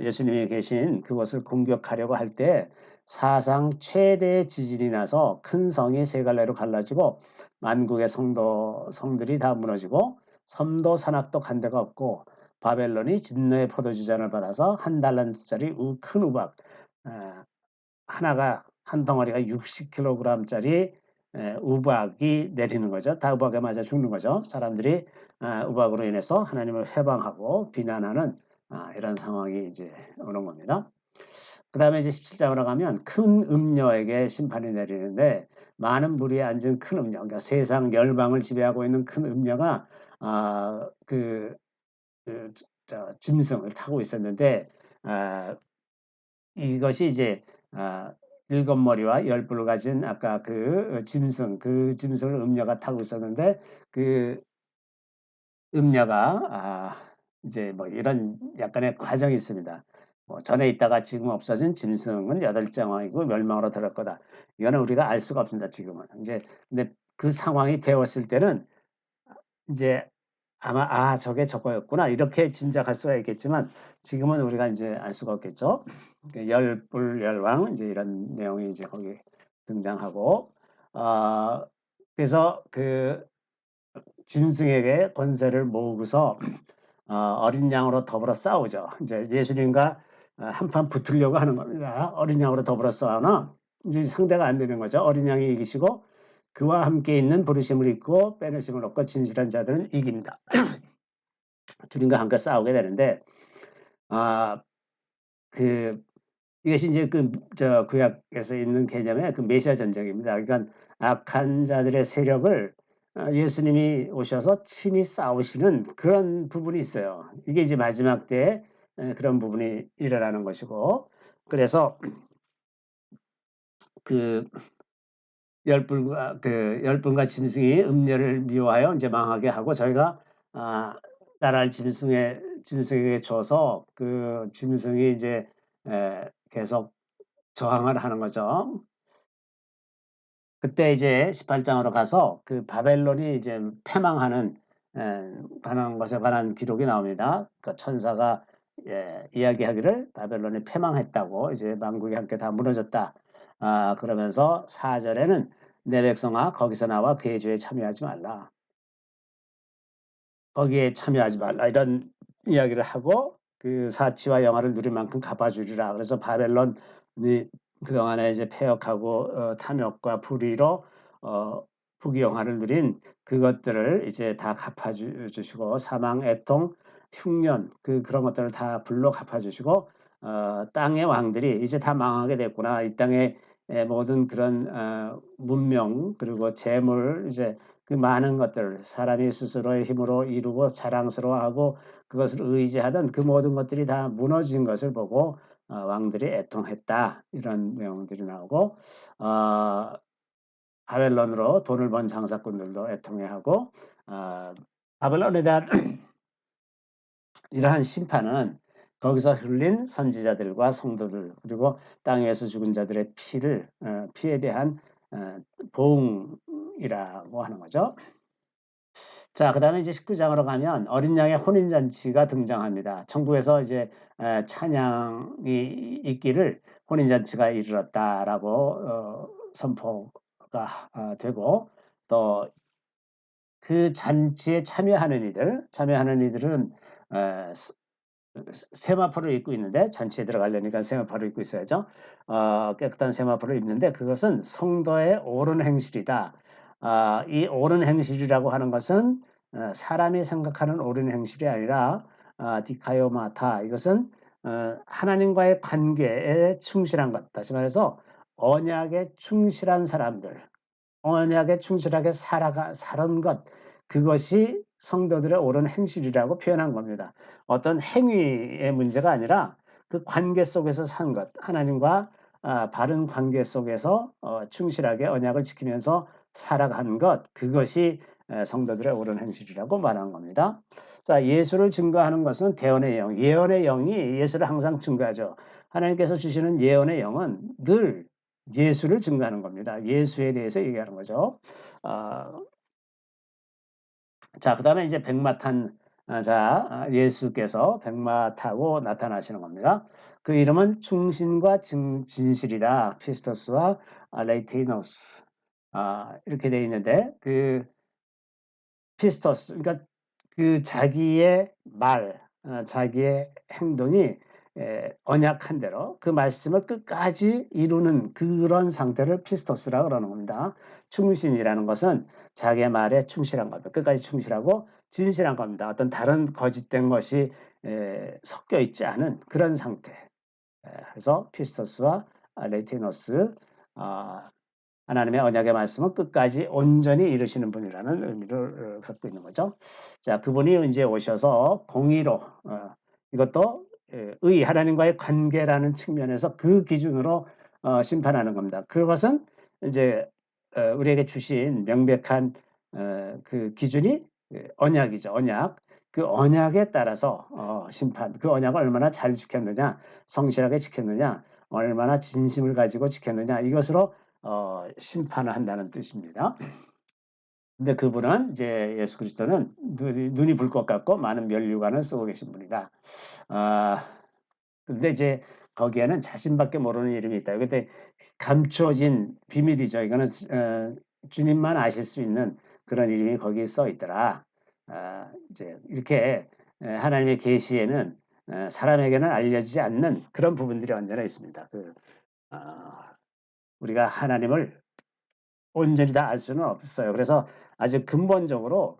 예수님이 계신 그곳을 공격하려고 할 때 사상 최대의 지진이 나서 큰 성이 세 갈래로 갈라지고 만국의 성들이 다 무너지고 섬도 산악도 간 데가 없고, 바벨론이 진노의 포도주잔을 받아서 한 달란트짜리 큰 우박 하나가, 한 덩어리가 60kg짜리 우박이 내리는 거죠. 다 우박에 맞아 죽는 거죠. 사람들이 우박으로 인해서 하나님을 회방하고 비난하는 이런 상황이 이제 오는 겁니다. 그 다음에 이제 17장으로 가면 큰 음녀에게 심판이 내리는데, 많은 무리에 앉은 큰 음녀, 그러니까 세상 열방을 지배하고 있는 큰 음녀가 짐승을 타고 있었는데, 이것이 이제 7 머리와 10뿔을 가진 아까 그 짐승을 음녀가 타고 있었는데, 그 음녀가 이제 뭐 이런 약간의 과정이 있습니다. 뭐 전에 있다가 지금 없어진 짐승은 8장왕이고 멸망으로 들을 거다. 이거는 우리가 알 수가 없습니다. 지금은. 이제 근데 그 상황이 되었을 때는 이제 아마 저게 저거였구나 이렇게 짐작할 수가 있겠지만, 지금은 우리가 이제 알 수가 없겠죠. 열불 열왕 이제 이런 내용이 이제 거기 등장하고, 그래서 그 짐승에게 권세를 모으고서 어린 양으로 더불어 싸우죠. 이제 예수님과 한판 붙으려고 하는 겁니다. 어린 양으로 더불어 싸우나 이제 상대가 안 되는 거죠. 어린 양이 이기시고 그와 함께 있는 부르심을 입고 빼내심을 얻고 진실한 자들은 이깁니다. 주님과 함께 싸우게 되는데, 이것이 이제 구약에서 있는 개념의 그 메시아 전쟁입니다. 그러니까 악한 자들의 세력을 예수님이 오셔서 친히 싸우시는 그런 부분이 있어요. 이게 이제 마지막 때에 그런 부분이 일어나는 것이고, 그래서 그 열분과 짐승이 음녀를 미워하여 이제 망하게 하고, 저희가 따라할 짐승에게 줘서 그 짐승이 이제 계속 저항을 하는 거죠. 그때 이제 18장으로 가서 그 바벨론이 이제 패망하는 것에 관한 기록이 나옵니다. 그 천사가 이야기하기를 바벨론이 패망했다고, 이제 만국이 함께 다 무너졌다. 그러면서 4절에는 내 백성아 거기서 나와 그의 죄에 참여하지 말라. 거기에 참여하지 말라 이런 이야기를 하고, 그 사치와 영화를 누릴 만큼 갚아주리라. 그래서 바벨론이 그동안에 이제 패역하고 탐욕과 불의로 부귀영화를 누린 그것들을 이제 다 갚아주시고, 사망, 애통, 흉년 그런 것들을 다 불로 갚아주시고, 땅의 왕들이 이제 다 망하게 됐구나. 이 땅에 모든 그런 문명 그리고 재물 이제 그 많은 것들 사람이 스스로의 힘으로 이루고 자랑스러워하고 그것을 의지하던 그 모든 것들이 다 무너진 것을 보고 왕들이 애통했다 이런 내용들이 나오고 바벨론으로 돈을 번 장사꾼들도 애통해하고 바벨론에 대한 이러한 심판은 거기서 흘린 선지자들과 성도들 그리고 땅 위에서 죽은 자들의 피에 대한 보응이라고 하는 거죠. 자, 그 다음에 이제 19장으로 가면 어린 양의 혼인잔치가 등장합니다. 천국에서 이제 찬양이 있기를 혼인잔치가 이르렀다라고 선포가 되고 또 그 잔치에 참여하는 이들은 세마포를 입고 있는데 잔치에 들어가려니까 세마포를 입고 있어야죠. 깨끗한 세마포를 입는데 그것은 성도의 옳은 행실이다. 이 옳은 행실이라고 하는 것은 사람이 생각하는 옳은 행실이 아니라 디카요마타 이것은 하나님과의 관계에 충실한 것. 다시 말해서 언약에 충실한 사람들, 언약에 충실하게 살은 것, 그것이 성도들의 옳은 행실이라고 표현한 겁니다. 어떤 행위의 문제가 아니라 그 관계 속에서 산 것, 하나님과 바른 관계 속에서 충실하게 언약을 지키면서 살아간 것, 그것이 성도들의 옳은 행실이라고 말한 겁니다. 자, 예수를 증거하는 것은 대언의 영, 예언의 영이 예수를 항상 증거하죠. 하나님께서 주시는 예언의 영은 늘 예수를 증거하는 겁니다. 예수에 대해서 얘기하는 거죠. 자, 그 다음에 이제 백마 탄 예수께서 백마 타고 나타나시는 겁니다. 그 이름은 충신과 진실이다. 피스토스와 레이티노스. 이렇게 되어 있는데, 그 피스토스, 그러니까 그 자기의 말, 자기의 행동이 언약한 대로 그 말씀을 끝까지 이루는 그런 상태를 피스토스라고 그러는 겁니다. 충신이라는 것은 자기의 말에 충실한 겁니다. 끝까지 충실하고 진실한 겁니다. 어떤 다른 거짓된 것이 섞여 있지 않은 그런 상태. 그래서 피스토스와 레티노스 하나님의 언약의 말씀은 끝까지 온전히 이루시는 분이라는 의미를 갖고 있는 거죠. 자, 그분이 이제 오셔서 공의로 이것도 하나님과의 관계라는 측면에서 그 기준으로 심판하는 겁니다. 그것은 이제 우리에게 주신 명백한 그 기준이 언약이죠. 언약. 그 언약에 따라서 심판, 그 언약을 얼마나 잘 지켰느냐, 성실하게 지켰느냐, 얼마나 진심을 가지고 지켰느냐, 이것으로 심판을 한다는 뜻입니다. 근데 그분은 이제 예수 그리스도는 눈이 불 것 같고 많은 면류관을 쓰고 계신 분이다. 근데 이제 거기에는 자신밖에 모르는 이름이 있다. 근데 감춰진 비밀이죠. 이거는 주님만 아실 수 있는 그런 이름이 거기에 써 있더라. 이제 이렇게 하나님의 계시에는 사람에게는 알려지지 않는 그런 부분들이 언제나 있습니다. 우리가 하나님을 온전히 다 알 수는 없어요. 그래서 아주 근본적으로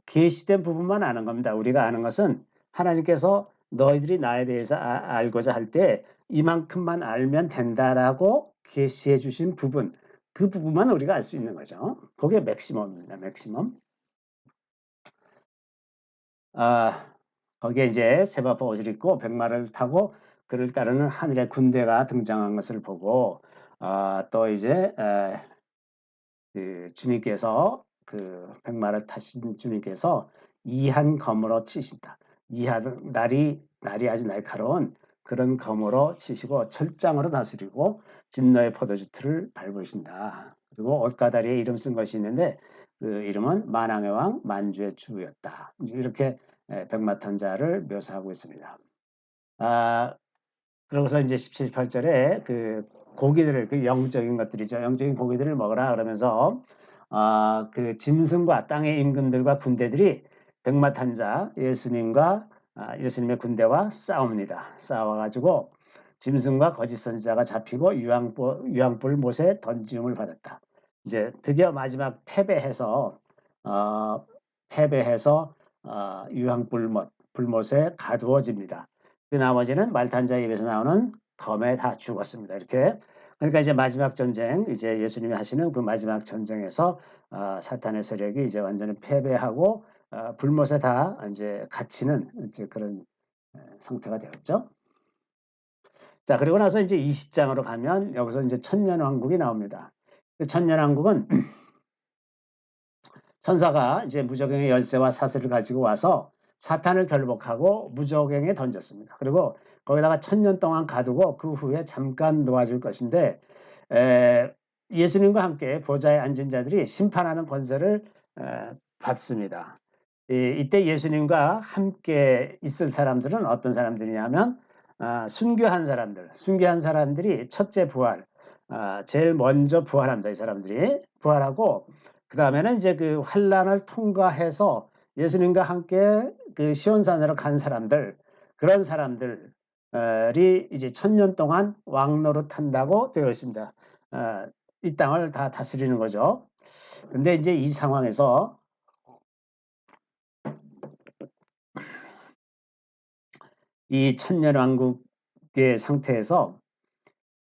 계시된 부분만 아는 겁니다. 우리가 아는 것은 하나님께서 너희들이 나에 대해서 알고자 할 때 이만큼만 알면 된다라고 계시해 주신 부분, 그 부분만 우리가 알 수 있는 거죠. 그게 맥시멈입니다. 맥시멈. 거기에 이제 세바포 옷을 입고 백마를 타고 그를 따르는 하늘의 군대가 등장한 것을 보고 또 이제 그 주님께서 그 백마를 타신 주님께서 이한 검으로 치신다. 날이 아주 날카로운 그런 검으로 치시고 철장으로 다스리고 진노의 포도주 틀을 밟으신다. 그리고 옷가다리에 이름 쓴 것이 있는데 그 이름은 만왕의 왕 만주의 주였다. 이렇게 백마 탄 자를 묘사하고 있습니다. 그러고서 이제 17, 18절에 그 고기들을 그 영적인 것들이죠. 영적인 고기들을 먹으라 그러면서 그 짐승과 땅의 임금들과 군대들이 백마 탄 자 예수님과 예수님의 군대와 싸웁니다. 싸워가지고 짐승과 거짓 선지자가 잡히고 유황불 못에 던짐을 받았다. 이제 드디어 마지막 패배해서 불못에 가두어집니다. 그 나머지는 말탄자 입에서 나오는 검에 다 죽었습니다. 이렇게 그러니까 이제 마지막 전쟁, 이제 예수님이 하시는 그 마지막 전쟁에서 사탄의 세력이 이제 완전히 패배하고 불못에 다 이제 갇히는 이제 그런 상태가 되었죠. 자, 그리고 나서 이제 20장으로 가면 여기서 이제 천년왕국이 나옵니다. 그 천년왕국은 천사가 이제 무저갱의 열쇠와 사슬을 가지고 와서 사탄을 결복하고 무저갱에 던졌습니다. 그리고 거기다가 1000년 동안 가두고 그 후에 잠깐 놓아줄 것인데 예수님과 함께 보좌에 앉은 자들이 심판하는 권세를 받습니다. 이때 예수님과 함께 있을 사람들은 어떤 사람들이냐면 순교한 사람들이 첫째 부활, 제일 먼저 부활합니다. 이 사람들이 부활하고 그 다음에는 이제 그 환란을 통과해서 예수님과 함께 그 시온산으로 간 사람들, 그런 사람들이 이제 1000년 동안 왕노릇한다고 되어 있습니다. 이 땅을 다 다스리는 거죠. 근데 이제 이 상황에서 이 천년왕국의 상태에서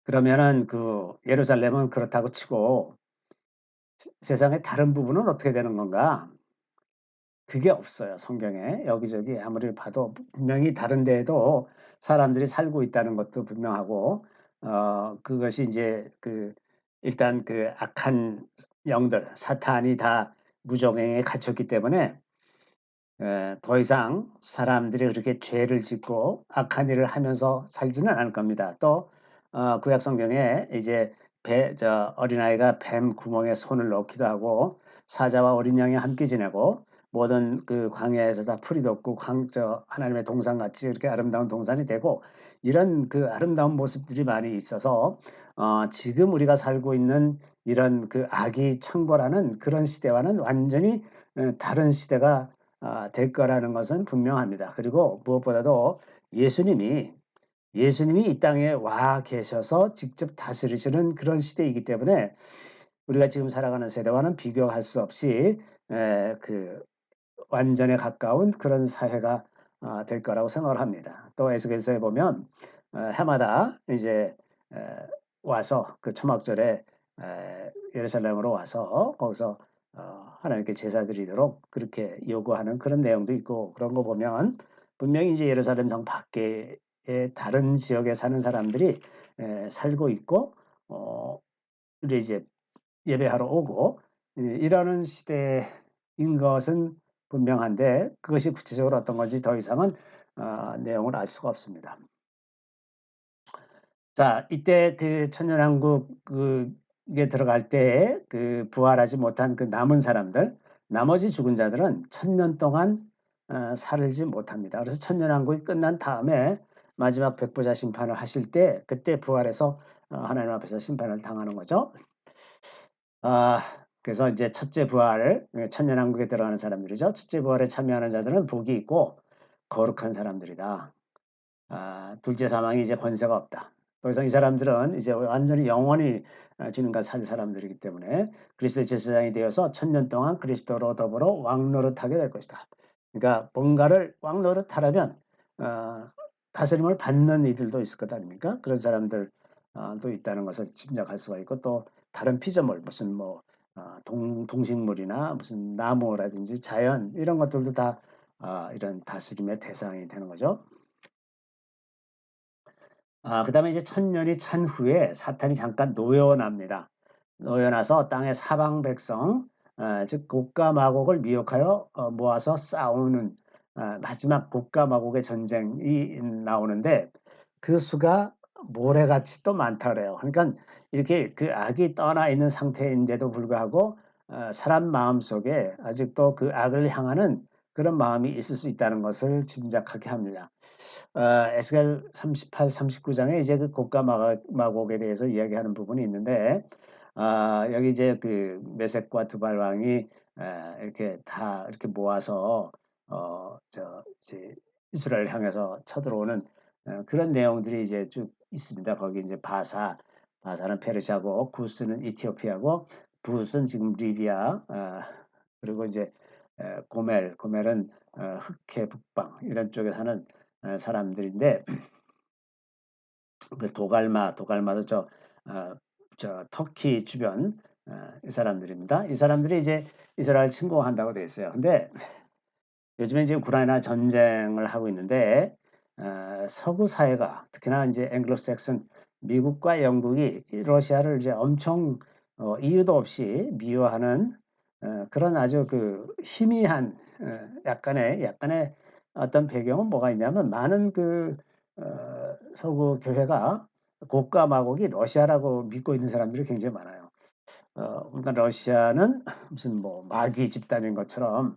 그러면은 그 예루살렘은 그렇다고 치고 세상의 다른 부분은 어떻게 되는 건가? 그게 없어요. 성경에 여기저기 아무리 봐도 분명히 다른 데에도 사람들이 살고 있다는 것도 분명하고 그것이 이제 그 일단 그 악한 영들 사탄이 다 무저갱에 갇혔기 때문에 더 이상 사람들이 그렇게 죄를 짓고 악한 일을 하면서 살지는 않을 겁니다. 또 구약 성경에 이제 어린아이가 뱀 구멍에 손을 넣기도 하고 사자와 어린 양이 함께 지내고 모든 그 광야에서 다 풀이 돋고 하나님의 동산같이 이렇게 아름다운 동산이 되고 이런 그 아름다운 모습들이 많이 있어서 지금 우리가 살고 있는 이런 그 악이 창궐하는 그런 시대와는 완전히 다른 시대가 될 거라는 것은 분명합니다. 그리고 무엇보다도 예수님이 이 땅에 와 계셔서 직접 다스리시는 그런 시대이기 때문에 우리가 지금 살아가는 세대와는 비교할 수 없이 그 완전에 가까운 그런 사회가 될 거라고 생각을 합니다. 또 에스겔서에 보면 해마다 이제 와서 그 초막절에 예루살렘으로 와서 거기서 하나님께 제사 드리도록 그렇게 요구하는 그런 내용도 있고 그런 거 보면 분명히 이제 예루살렘 성 밖에 다른 지역에 사는 사람들이 살고 있고 우리 이제 예배하러 오고 이러는 시대인 것은 분명한데 그것이 구체적으로 어떤 건지 더 이상은 내용을 알 수가 없습니다. 자, 이때 그 천년왕국 그게 들어갈 때 그 부활하지 못한 그 남은 사람들, 나머지 죽은 자들은 1000년 동안 살지 못합니다. 그래서 천년왕국이 끝난 다음에 마지막 백보자 심판을 하실 때 그때 부활해서 하나님 앞에서 심판을 당하는 거죠. 그래서 이제 첫째 부활, 천년왕국에 들어가는 사람들이죠. 첫째 부활에 참여하는 자들은 복이 있고 거룩한 사람들이다. 둘째 사망이 이제 권세가 없다. 더 이상 이 사람들은 이제 완전히 영원히 주님과 살 사람들이기 때문에 그리스도의 제사장이 되어서 1000년 동안 그리스도로 더불어 왕노릇하게 될 것이다. 그러니까 뭔가를 왕노릇하려면 다스림을 받는 이들도 있을 것 아닙니까? 그런 사람들도 있다는 것을 짐작할 수가 있고 또 다른 피조물 무슨 뭐 동식물이나 무슨 나무라든지 자연 이런 것들도 다 이런 다스림의 대상이 되는 거죠. 그 다음에 이제 1000년이 찬 후에 사탄이 잠깐 노여납니다. 노여나서 땅의 사방 백성, 즉 곡과 마곡을 미혹하여 모아서 싸우는 마지막 곡과 마곡의 전쟁이 나오는데 그 수가 모래같이 또 많다 그래요. 그러니까 이렇게 그 악이 떠나 있는 상태인데도 불구하고 사람 마음 속에 아직도 그 악을 향하는 그런 마음이 있을 수 있다는 것을 짐작하게 합니다. 에스겔 38, 39장에 이제 그 곡과 마곡에 대해서 이야기하는 부분이 있는데, 여기 이제 그 메섹과 두발 왕이 이렇게 다 이렇게 모아서 이제 이스라엘 향해서 쳐들어오는 그런 내용들이 이제 쭉 있습니다. 거기 이제 바사는 페르시아고, 구스는 이티오피아고, 붓은 지금 리비아, 그리고 이제 고멜은 흑해 북방 이런 쪽에 사는 사람들인데 그 도갈마도 터키 주변 이 사람들입니다. 이 사람들이 이제 이스라엘 침공한다고 돼 있어요. 근데 요즘에 이제 우크라이나 전쟁을 하고 있는데 서구 사회가 특히나 이제 앵글로색슨 미국과 영국이 이 러시아를 이제 엄청 이유도 없이 미워하는 그런 아주 그 희미한 약간의 어떤 배경은 뭐가 있냐면 많은 그 서구 교회가 고가 마곡이 러시아라고 믿고 있는 사람들이 굉장히 많아요. 그러니까 러시아는 무슨 뭐 마귀 집단인 것처럼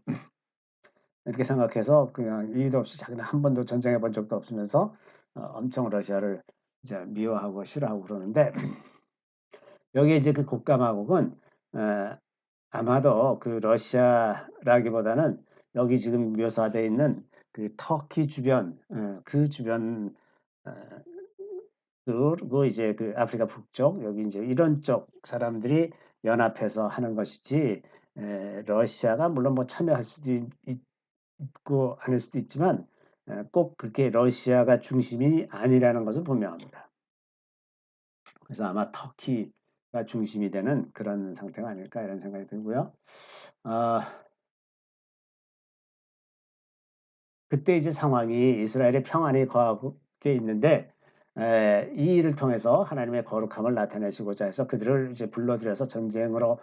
이렇게 생각해서 그냥 이유도 없이 자기는 한 번도 전쟁해 본 적도 없으면서 엄청 러시아를 이제 미워하고 싫어하고 그러는데 여기 이제 그 국가마국은 아마도 그 러시아라기보다는 여기 지금 묘사되어 있는 그 터키 주변 그 주변 그리고 이제 그 아프리카 북쪽 여기 이제 이런 쪽 사람들이 연합해서 하는 것이지 러시아가 물론 뭐 참여할 수도 있고 아닐 수도 있지만 꼭 그게 러시아가 중심이 아니라는 것은 분명합니다. 그래서 아마 터키가 중심이 되는 그런 상태가 아닐까 이런 생각이 들고요. 그때 이제 상황이 이스라엘의 평안이 거하게 있는데 이 일을 통해서 하나님의 거룩함을 나타내시고자 해서 그들을 이제 불러들여서 전쟁을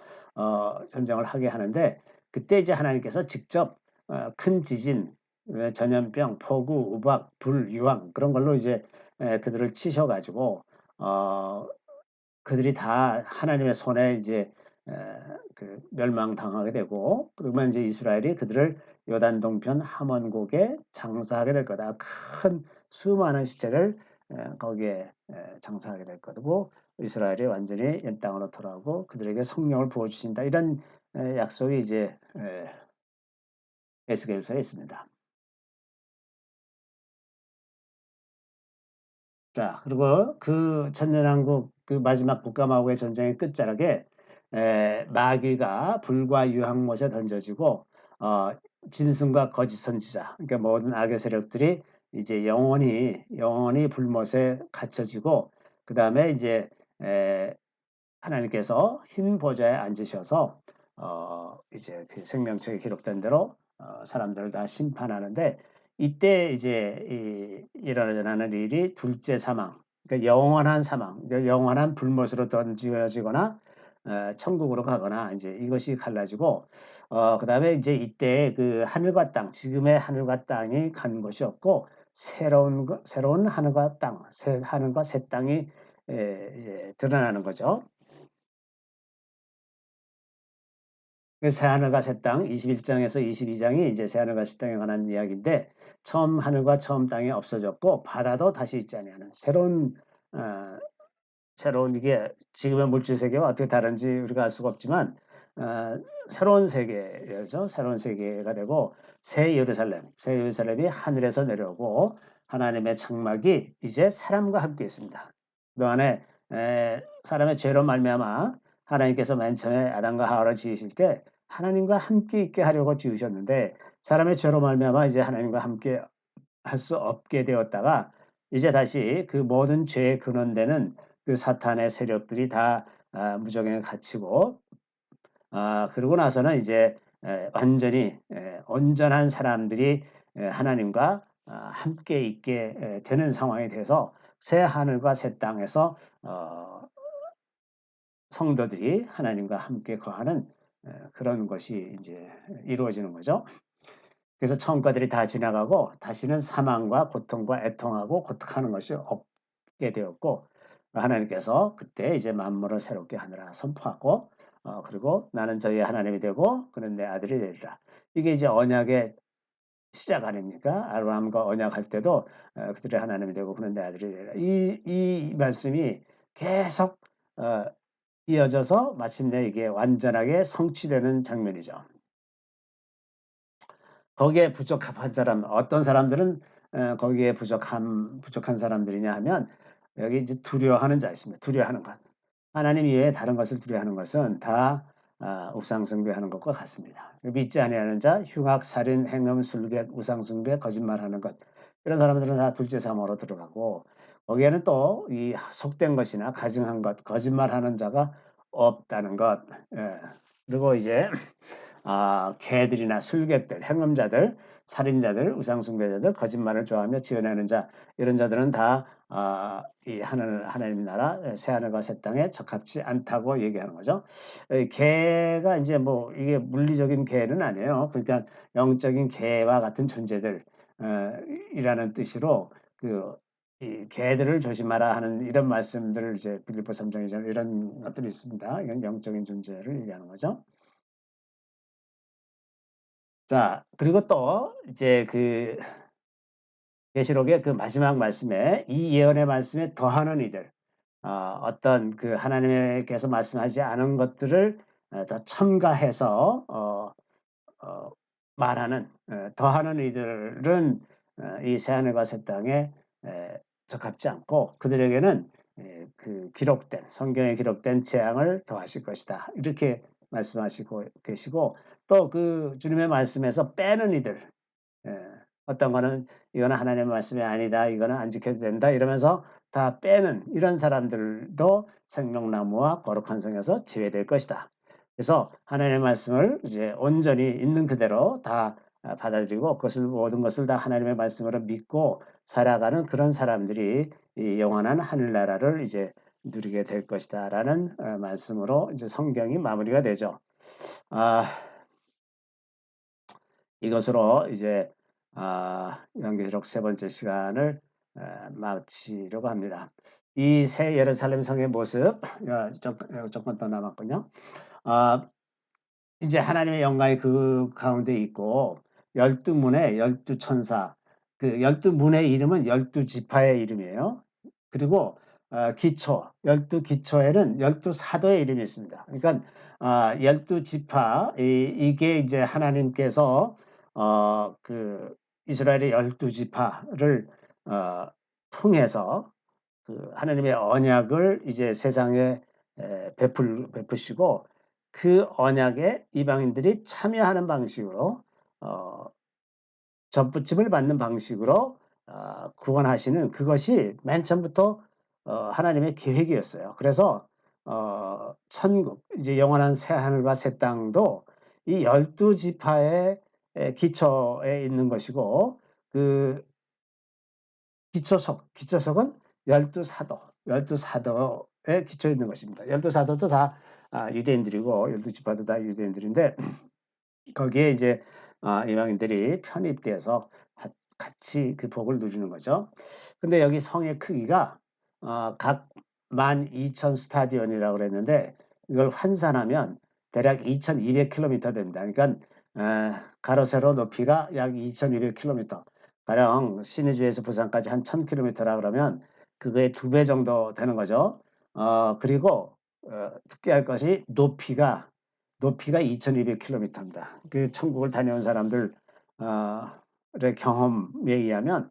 하게 하는데 그때 이제 하나님께서 직접 큰 지진, 전염병, 폭우, 우박, 불, 유황 그런 걸로 이제 그들을 치셔가지고 그들이 다 하나님의 손에 이제 그 멸망당하게 되고 그러면 이제 이스라엘이 그들을 요단 동편 하몬곡에 장사하게 될 거다. 큰 수많은 시체를 거기에 장사하게 될 거고 이스라엘이 완전히 옛 땅으로 돌아오고 그들에게 성령을 부어 주신다. 이런 약속이 이제 에스겔서에 있습니다. 자, 그리고 그 천년왕국 그 마지막 국가마국의 전쟁의 끝자락에 마귀가 불과 유황못에 던져지고 짐승과 거짓 선지자, 그러니까 모든 악의 세력들이 이제 영원히 불못에 갇혀지고 그 다음에 이제 하나님께서 흰 보좌에 앉으셔서 이제 그 생명책에 기록된 대로 사람들을 다 심판하는데 이때 이제 일어나는 일이 둘째 사망, 그러니까 영원한 사망, 그러니까 영원한 불못으로 던져지거나 천국으로 가거나 이제 이것이 갈라지고 그다음에 이제 이때 그 하늘과 땅, 지금의 하늘과 땅이 간 것이 없고 새로운 하늘과 땅, 새 하늘과 새 땅이 드러나는 거죠. 새하늘과 새 땅 21장에서 22장이 이제 새하늘과 새 땅에 관한 이야기인데 처음 하늘과 처음 땅이 없어졌고 바다도 다시 있지 아니하는 새로운 이게 지금의 물질 세계와 어떻게 다른지 우리가 알 수가 없지만 새로운 세계죠. 새로운 세계가 되고 새 예루살렘이 하늘에서 내려오고 하나님의 장막이 이제 사람과 함께 있습니다. 그동안에 사람의 죄로 말미암아 하나님께서 맨 처음에 아담과 하와를 지으실 때 하나님과 함께 있게 하려고 지으셨는데 사람의 죄로 말미암아 이제 하나님과 함께 할 수 없게 되었다가 이제 다시 그 모든 죄의 근원되는 그 사탄의 세력들이 다 무적행에 갇히고 그러고 나서는 이제 완전히 온전한 사람들이 하나님과 함께 있게 되는 상황이 돼서 새 하늘과 새 땅에서 성도들이 하나님과 함께 거하는 그런 것이 이제 이루어지는 거죠. 그래서 처음과들이 다 지나가고 다시는 사망과 고통과 애통하고 고통하는 것이 없게 되었고 하나님께서 그때 이제 만물을 새롭게 하느라 선포하고 그리고 나는 저희 하나님이 되고 그는 내 아들이 되리라. 이게 이제 언약의 시작 아닙니까? 아브라함과 언약할 때도 그들의 하나님이 되고 그는 내 아들이 되리라. 이 말씀이 계속 이어져서 마침내 이게 완전하게 성취되는 장면이죠. 거기에 부족한 사람, 어떤 사람들은 거기에 부족한 사람들이냐 하면 여기 이제 두려워하는 자 있습니다. 두려워하는 것. 하나님 이외에 다른 것을 두려워하는 것은 다 우상숭배하는 것과 같습니다. 믿지 아니하는 자, 흉악, 살인, 행음, 술객, 우상숭배, 거짓말하는 것 이런 사람들은 다 둘째 사망으로 들어가고 거기에는 또 이 속된 것이나 가증한 것, 거짓말하는 자가 없다는 것. 예. 그리고 이제 개들이나 술객들, 행음자들, 살인자들, 우상숭배자들, 거짓말을 좋아하며 지어내는 자, 이런 자들은 다 이 하나님 나라 새하늘과 새 땅에 적합지 않다고 얘기하는 거죠. 개가 이제 뭐 이게 물리적인 개는 아니에요. 그러니까 영적인 개와 같은 존재들 이라는 뜻으로 이 개들을 조심하라 하는 이런 말씀들을 이제 빌립보 3장 2절 이런 것들이 있습니다. 이건 영적인 존재를 얘기하는 거죠. 자, 그리고 또 이제 계시록의 그 마지막 말씀에 이 예언의 말씀에 더하는 이들, 어떤 하나님께서 말씀하지 않은 것들을 더 첨가해서 말하는 더하는 이들은 이 새하늘과 새 땅에 적합지 않고 그들에게는 기록된 성경에 기록된 재앙을 더하실 것이다. 이렇게 말씀하시고 계시고 또 주님의 말씀에서 빼는 이들 어떤 거는 이거는 하나님의 말씀이 아니다. 이거는 안 지켜도 된다. 이러면서 다 빼는 이런 사람들도 생명나무와 거룩한 성에서 제외될 것이다. 그래서 하나님의 말씀을 이제 온전히 있는 그대로 다 받아들이고 모든 것을 다 하나님의 말씀으로 믿고 살아가는 그런 사람들이 이 영원한 하늘나라를 이제 누리게 될 것이다라는 말씀으로 이제 성경이 마무리가 되죠. 이것으로 이제 요한계시록 세 번째 시간을 마치려고 합니다. 이 새 예루살렘 성의 모습 조금 더 남았군요. 이제 하나님의 영광이 그 가운데 있고 12문의 12천사 12문의 이름은 12지파의 이름이에요. 그리고 기초 12기초에는 12사도의 이름이 있습니다. 그러니까 12지파 이게 이제 하나님께서 이스라엘의 12지파를 통해서 하나님의 언약을 이제 세상에 베푸시고 그 언약에 이방인들이 참여하는 방식으로 접붙임을 받는 방식으로 구원하시는 그것이 맨 처음부터 하나님의 계획이었어요. 그래서 천국 이제 영원한 새 하늘과 새 땅도 이 12지파의 기초에 있는 것이고 기초석은 12사도에 기초에 있는 것입니다. 12사도도 다 유대인들이고 12지파도 다 유대인들인데 거기에 이제 이방인들이 편입돼서 같이 그 복을 누리는 거죠. 근데 여기 성의 크기가 각 12,000 스타디온이라고 그랬는데 이걸 환산하면 대략 2,200km 됩니다. 그러니까 가로 세로 높이가 약 2,200km. 가령 신의주에서 부산까지 한 1,000km라 그러면 그거의 2배 정도 되는 거죠. 그리고 특이할 것이 높이가 2,200km입니다. 천국을 다녀온 사람들의 경험에 의하면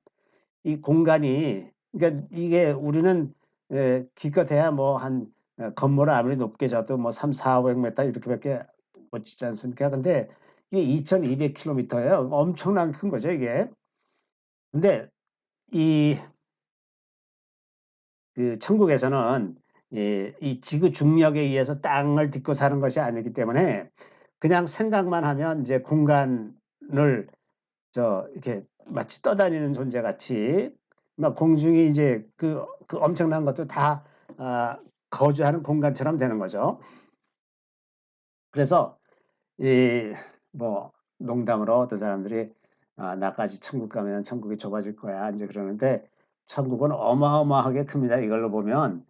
이 공간이 그러니까 이게 우리는 기껏해야 뭐 한 건물을 아무리 높게 져도 뭐 300-400m 이렇게밖에 못 짓지 않습니까? 근데 이게 2,200km예요. 엄청나게 큰 거죠, 이게. 근데 천국에서는 이 지구 중력에 의해서 땅을 딛고 사는 것이 아니기 때문에 그냥 생각만 하면 이제 공간을 이렇게 마치 떠다니는 존재 같이 막 공중이 이제 그 엄청난 것도 다 거주하는 공간처럼 되는 거죠. 그래서 뭐 농담으로 어떤 사람들이 나까지 천국 가면 천국이 좁아질 거야 이제 그러는데 천국은 어마어마하게 큽니다. 이걸로 보면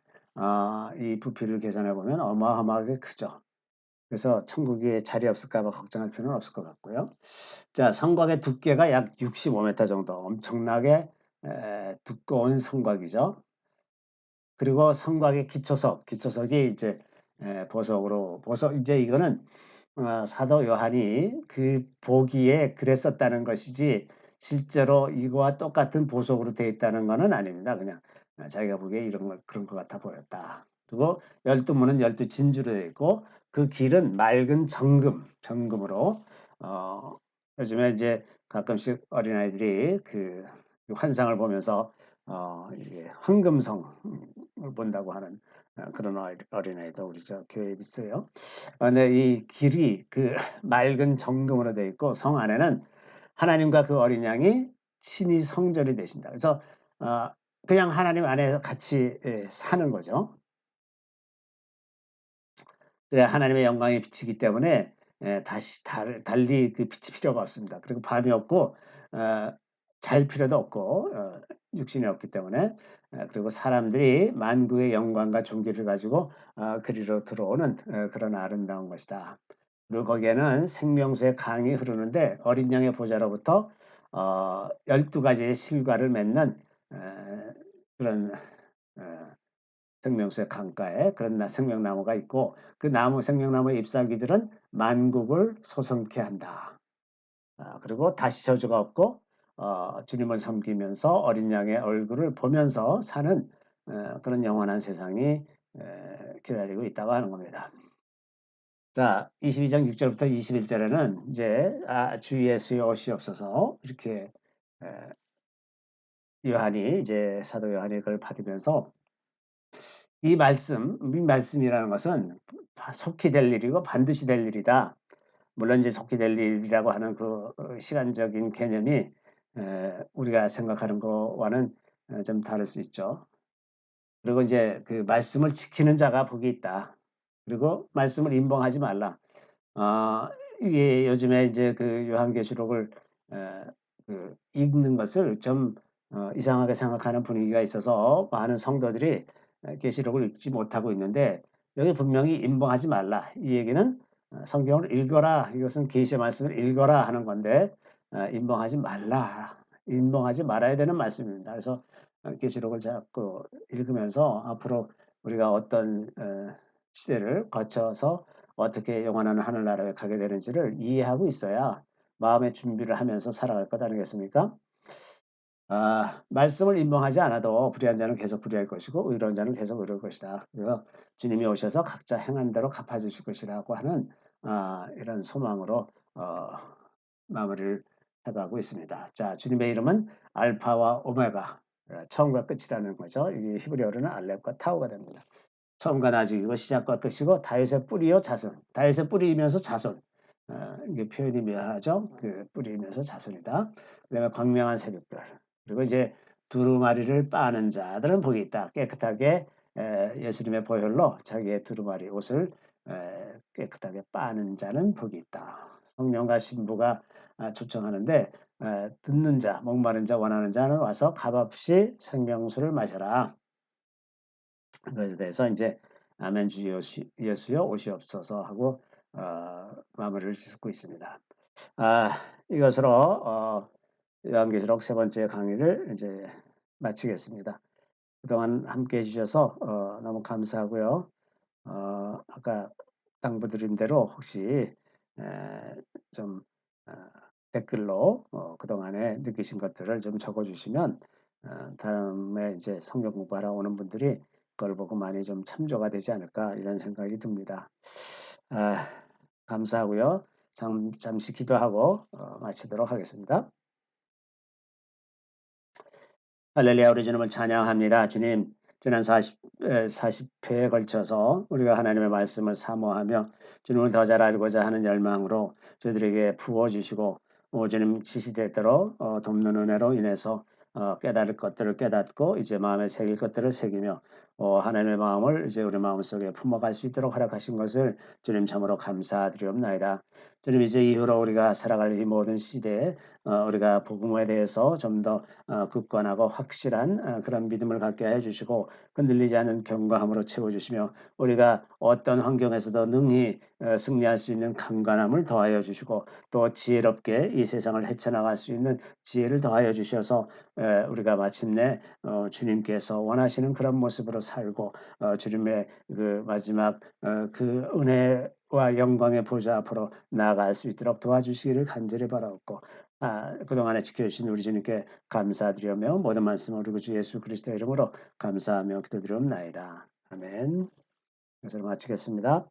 이 부피를 계산해 보면 어마어마하게 크죠. 그래서 천국에 자리 없을까 봐 걱정할 필요는 없을 것 같고요. 자, 성곽의 두께가 약 65m 정도 엄청나게 두꺼운 성곽이죠. 그리고 성곽의 기초석이 이제 보석 이제 이거는 사도 요한이 보기에 그랬었다는 것이지 실제로 이거와 똑같은 보석으로 되어 있다는 것은 아닙니다. 그냥 자기가 보기에 그런 것 같아 보였다. 그리고 12문은 12진주로 되어 있고 그 길은 맑은 정금으로 요즘에 이제 가끔씩 어린아이들이 환상을 보면서 이게 황금성을 본다고 하는 그런 어린아이도 우리 저 교회에 있어요. 근데 이 길이 그 맑은 정금으로 되어 있고 성 안에는 하나님과 그 어린 양이 친히 성전이 되신다. 그래서 그냥 하나님 안에서 같이 사는 거죠. 하나님의 영광이 비치기 때문에 다시 달리 그 빛이 필요가 없습니다. 그리고 밤이 없고 잘 필요도 없고 육신이 없기 때문에 그리고 사람들이 만국의 영광과 존귀를 가지고 그리로 들어오는 그런 아름다운 것이다. 그리고 거기에는 생명수의 강이 흐르는데 어린 양의 보좌로부터 12가지의 실과를 맺는 그런 생명수의 강가에 그런 생명나무가 있고 그 생명나무의 잎사귀들은 만국을 소성케 한다. 그리고 다시 저주가 없고 주님을 섬기면서 어린 양의 얼굴을 보면서 사는 그런 영원한 세상이 기다리고 있다고 하는 겁니다. 자, 22장 6절부터 21절에는 이제 주 예수의 오시옵소서 이렇게 요한이 이제 사도 요한이 그걸 받으면서 이 말씀이라는 것은 속히 될 일이고 반드시 될 일이다. 물론 이제 속히 될 일이라고 하는 그 시간적인 개념이 우리가 생각하는 거와는 좀 다를 수 있죠. 그리고 이제 그 말씀을 지키는 자가 복이 있다. 그리고 말씀을 임봉하지 말라. 이게 요즘에 이제 그 요한계시록을 그 읽는 것을 좀 이상하게 생각하는 분위기가 있어서 많은 성도들이 계시록을 읽지 못하고 있는데 여기 분명히 임봉하지 말라. 이 얘기는 성경을 읽어라. 이것은 계시의 말씀을 읽어라 하는 건데 임봉하지 말라. 임봉하지 말아야 되는 말씀입니다. 그래서 계시록을 자꾸 읽으면서 앞으로 우리가 어떤 시대를 거쳐서 어떻게 영원한 하늘나라에 가게 되는지를 이해하고 있어야 마음의 준비를 하면서 살아갈 것 아니겠습니까? 말씀을 임명하지 않아도 불의한 자는 계속 불의할 것이고 의로운 자는 계속 의로울 것이다. 그래서 주님이 오셔서 각자 행한 대로 갚아주실 것이라고 하는 이런 소망으로 마무리를 해가고 있습니다. 자, 주님의 이름은 알파와 오메가, 처음과 끝이라는 거죠. 이 히브리어로는 알렙과 타우가 됩니다. 처음과 나중이고 시작과 끝이고 다윗의 뿌리요 자손. 다윗의 뿌리이면서 자손. 이게 표현이 묘하죠. 그 뿌리이면서 자손이다. 그다음에 광명한 새벽별. 그리고 이제 두루마리를 빠는 자들은 복이 있다. 깨끗하게 예수님의 보혈로 자기의 두루마리 옷을 깨끗하게 빠는 자는 복이 있다. 성령과 신부가 초청하는데 듣는 자, 목마른 자, 원하는 자는 와서 값없이 생명수를 마셔라. 그것에 대해서 이제 아멘 주 예수여 오시옵소서 하고 마무리를 짓고 있습니다. 이것으로 요한계시록 세 번째 강의를 이제 마치겠습니다. 그동안 함께 해주셔서 너무 감사하고요. 아까 당부드린 대로 혹시 좀 댓글로 그동안에 느끼신 것들을 좀 적어주시면 다음에 이제 성경 공부하러 오는 분들이 그걸 보고 많이 좀 참조가 되지 않을까 이런 생각이 듭니다. 감사하고요. 잠시 기도하고 마치도록 하겠습니다. 할렐루야, 우리 주님을 찬양합니다. 주님, 지난 40회에 걸쳐서 우리가 하나님의 말씀을 사모하며 주님을 더 잘 알고자 하는 열망으로 저희들에게 부어주시고 주님 지시될 대로 돕는 은혜로 인해서 깨달을 것들을 깨닫고 이제 마음에 새길 것들을 새기며 하나님의 마음을 이제 우리 마음속에 품어갈 수 있도록 허락하신 것을 주님 참으로 감사드리옵나이다. 주님 이제 이후로 우리가 살아갈 이 모든 시대에 우리가 복음에 대해서 좀 더 굳건하고 확실한 그런 믿음을 갖게 해주시고 흔들리지 않는 견고함으로 채워주시며 우리가 어떤 환경에서도 능히 승리할 수 있는 강건함을 더하여 주시고 또 지혜롭게 이 세상을 헤쳐나갈 수 있는 지혜를 더하여 주셔서 우리가 마침내 주님께서 원하시는 그런 모습으로 살고 주님의 그 마지막 그 은혜와 영광의 보좌 앞으로 나아갈 수 있도록 도와주시기를 간절히 바라옵고 그동안에 지켜주신 우리 주님께 감사드리며 모든 말씀을 우리 주 예수 그리스도의 이름으로 감사하며 기도드리옵나이다. 아멘. 이것으로 마치겠습니다.